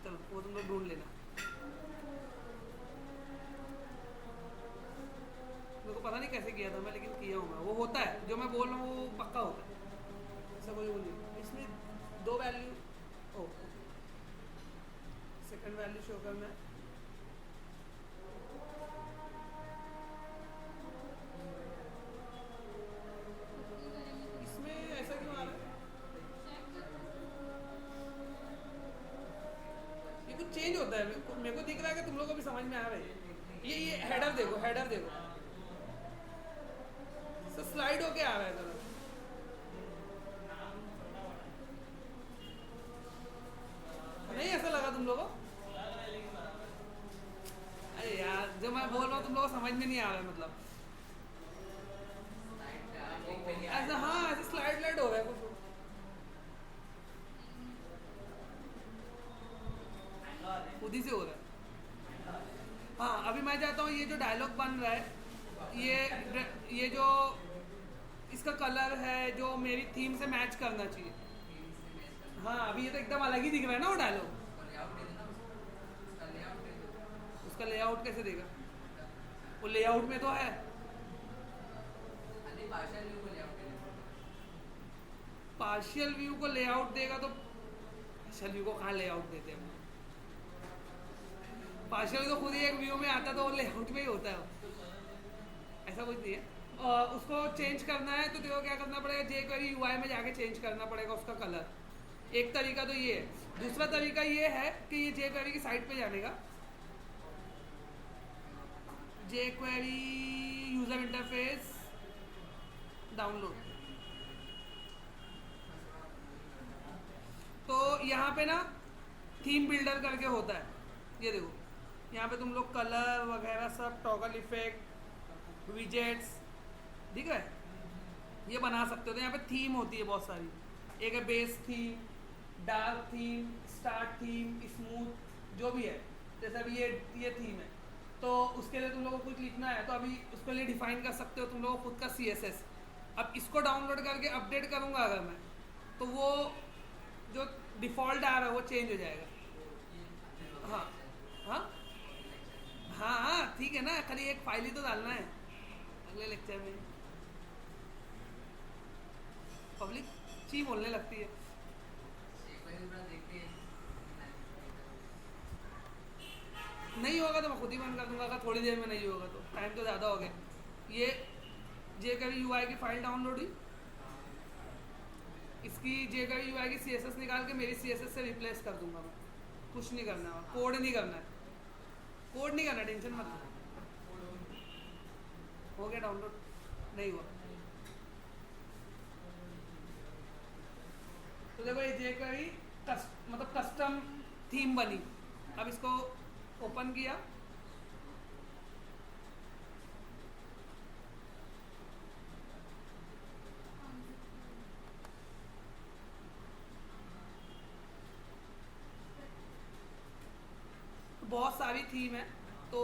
Speaker 1: चलो वो तुम लोग ढूंढ लेना। मेरे को पता नहीं कैसे किया था मैं, लेकिन किया हूँ मैं। वो होता है जो मैं बोल रहा हूँ वो पक्का होता है, ऐसा कोई वो नहीं। इसमें 2 वैल्यू, सेकंड वैल्यू शो करना है। इसमें ऐसा क्यों आ रहा है? ये कुछ चेंज होता है, मेरे को दिख रहा है कि तुम लोगों को भी समझ में आ रहा है। ये हेडर देखो तो स्लाइड होके आ रहा है जरा। नहीं ऐसा लगा तुम लोगों को? अरे यार जो मैं बोल रहा हूँ तुम लोगों को समझ में नहीं आ रहा है, मतलब ऐसा, हाँ ऐसे स्लाइड हो रहा है कुछ। खुद ही से हो रहा है। हाँ अभी मैं चाहता हूँ ये जो डायलॉग बन रहा है, ये जो इसका कलर है जो मेरी थीम से मैच करना चाहिए। हाँ अभी ये तो एकदम अलग ही दिख रहा है ना वो डायलॉग। उसका लेआउट कैसे देगा? वो लेआउट में तो है। पार्शियल व्यू को लेआउट देगा तो पार्शियल व्यू को कहाँ लेआउट देते हैं? पार्शियल तो खुद ही एक व्यू में आता तो वो लेआउट में ही होता है, ऐसा कुछ नहीं है। उसको चेंज करना है तो देखो क्या करना पड़ेगा, jQuery UI में जाके चेंज करना पड़ेगा उसका कलर। एक तरीका तो ये है। दूसरा तरीका ये है कि ये jQuery की साइट पे जाने का, jQuery यूजर इंटरफेस डाउनलोड, तो यहाँ पे ना थीम बिल्डर करके होता है। ये देखो यहाँ पे तुम लोग कलर वगैरह सब, टॉगल इफेक्ट, विजेट्स दिख रहा है, ये बना सकते हो। तो यहाँ पे थीम होती है बहुत सारी, एक है base theme, dark theme, start theme, smooth, जो भी है। जैसे अभी ये थीम है तो उसके लिए तुम लोगों को कुछ लिखना है तो अभी उसके लिए डिफाइन कर सकते हो तुम लोग खुद का CSS। अब इसको डाउनलोड करके अपडेट करूँगा अगर मैं, तो वो जो डिफ़ॉल्ट आ रहा है वो चेंज हो जाएगा। हाँ हाँ हाँ हाँ ठीक है ना, खाली एक फाइल ही तो डालना है अगले लेक्चर में। पब्लिक ची बोलने लगती है। नहीं होगा तो मैं खुद ही बंद कर दूंगा, अगर थोड़ी देर में नहीं होगा तो। टाइम तो ज़्यादा हो गया। ये जेकवी यूआई की फाइल डाउनलोड हुई, इसकी जेकवी यूआई की सीएसएस निकाल के मेरी सीएसएस से रिप्लेस कर दूंगा मैं। कुछ नहीं करना है, कोड नहीं करना है, कोड नहीं करना, टेंशन मत लो। हो गया डाउनलोड? नहीं हुआ तो देखो ये जेकवी मतलब कस्टम थीम बनी। अब इसको ओपन किया, बहुत सारी थीम है तो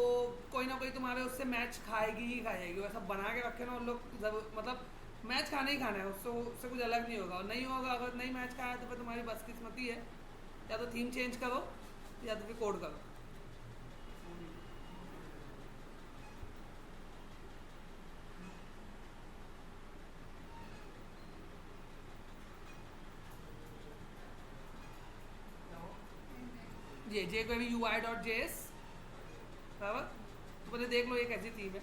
Speaker 1: कोई ना कोई तुम्हारे उससे मैच खाएगी ही खाएगी। वैसा बना के रखे ना उन लोग, मतलब मैच खाना ही खाना है, उससे कुछ अलग नहीं होगा। और नहीं होगा, अगर नहीं मैच खाया तो फिर तुम्हारी बस किस्मती है, या तो थीम चेंज करो या तो फिर कोड करो। ये जेक्वेरी UI.js बराबर, तो पहले देख लो ये कैसी थीम है।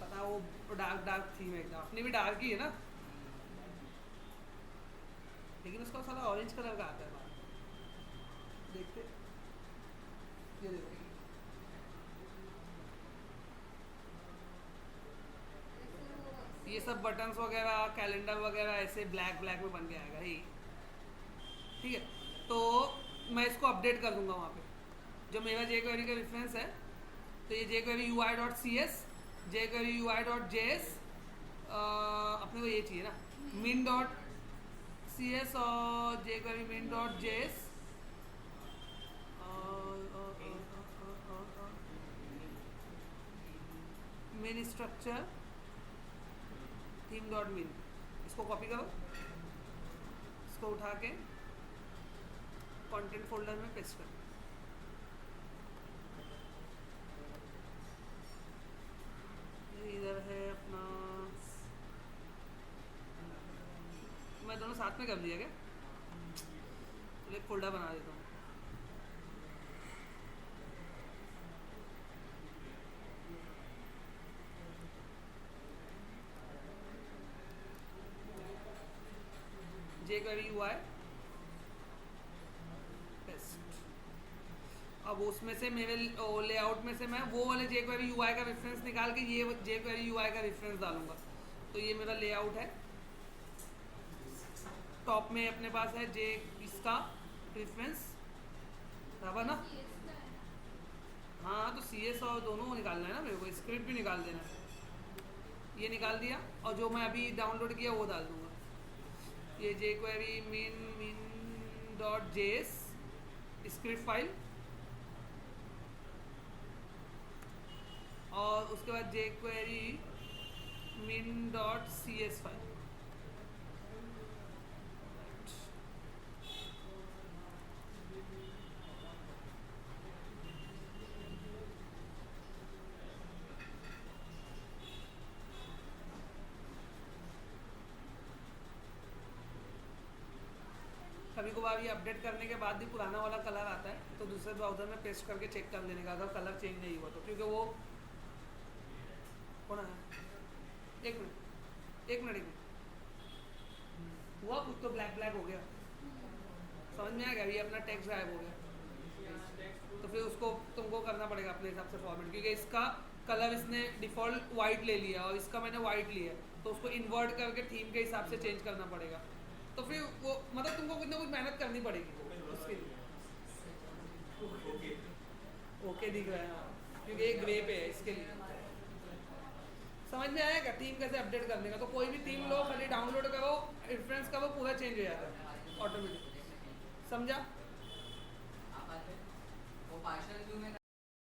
Speaker 1: पता वो डार्क थीम है एकदम, अपनी भी डार्क ही है ना, लेकिन उसका सारा ऑरेंज कलर का आता है बाहर। देखते ये देखो, ये सब बटन्स वगैरह कैलेंडर वगैरह ऐसे ब्लैक ब्लैक में बन के आएगा ही। ठीक है, तो मैं इसको अपडेट कर दूंगा वहाँ पे जो मेरा जेक्वेरी का रेफरेंस है। तो ये जेक्वेरी UI.cs, जेक्वेरी UI.js, अपने को ये चाहिए ना min.cs और jQuery min.js min structure theme.min। इसको कॉपी करो, इसको उठा के कंटेंट फोल्डर में पेस्ट करो। इधर है अपना, मैं दोनों साथ में कर दिया क्या? तो एक फोल्डर बना देता हूँ। JQuery UI paste. अब उसमें से मेरे लेआउट में से मैं वो वाले जेक्वेरी UI का रेफरेंस निकाल के ये जेक्वेरी UI का रेफरेंस डालूंगा। तो ये मेरा लेआउट है। टॉप में अपने पास है जे इसका रेफरेंस बराबर ना। हाँ तो CS और दोनों निकालना है ना मेरे को, स्क्रिप्ट भी निकाल देना है। ये निकाल दिया और जो मैं अभी डाउनलोड किया वो डाल दूंगा। ये जेक्वेरी min.js स्क्रिप्ट फाइल, और उसके बाद जेक्वेरी min.cs फाइल। कभी कभार ये अपडेट करने के बाद भी पुराना वाला कलर आता है, तो दूसरे ब्राउज़र में पेस्ट करके चेक कर लेने का अगर कलर चेंज नहीं हुआ तो, क्योंकि वो कौन है? एक मिनट एक मिनट हुआ कुछ तो ब्लैक ब्लैक हो गया, समझ में आ गया? ये अपना टेक्स्ट गायब हो गया, तो फिर उसको तुमको करना पड़ेगा अपने हिसाब से फॉर्मेट, क्योंकि इसका कलर इसने डिफ़ॉल्ट वाइट ले लिया और इसका मैंने वाइट लिया, तो उसको इन्वर्ट करके थीम के हिसाब से चेंज करना पड़ेगा। तो फिर वो मतलब तुमको कुछ ना कुछ मेहनत करनी पड़ेगी उसके लिए। ओके दिख रहा है हाँ, क्योंकि एक ग्रे पे है इसके लिए। समझ में आएगा थीम कैसे अपडेट करने का? तो कोई भी थीम लो, खाली डाउनलोड करो, रेफरेंस करो, पूरा चेंज हो जाता है ऑटोमेटिक। समझा?
Speaker 2: वो पार्शियल व्यू में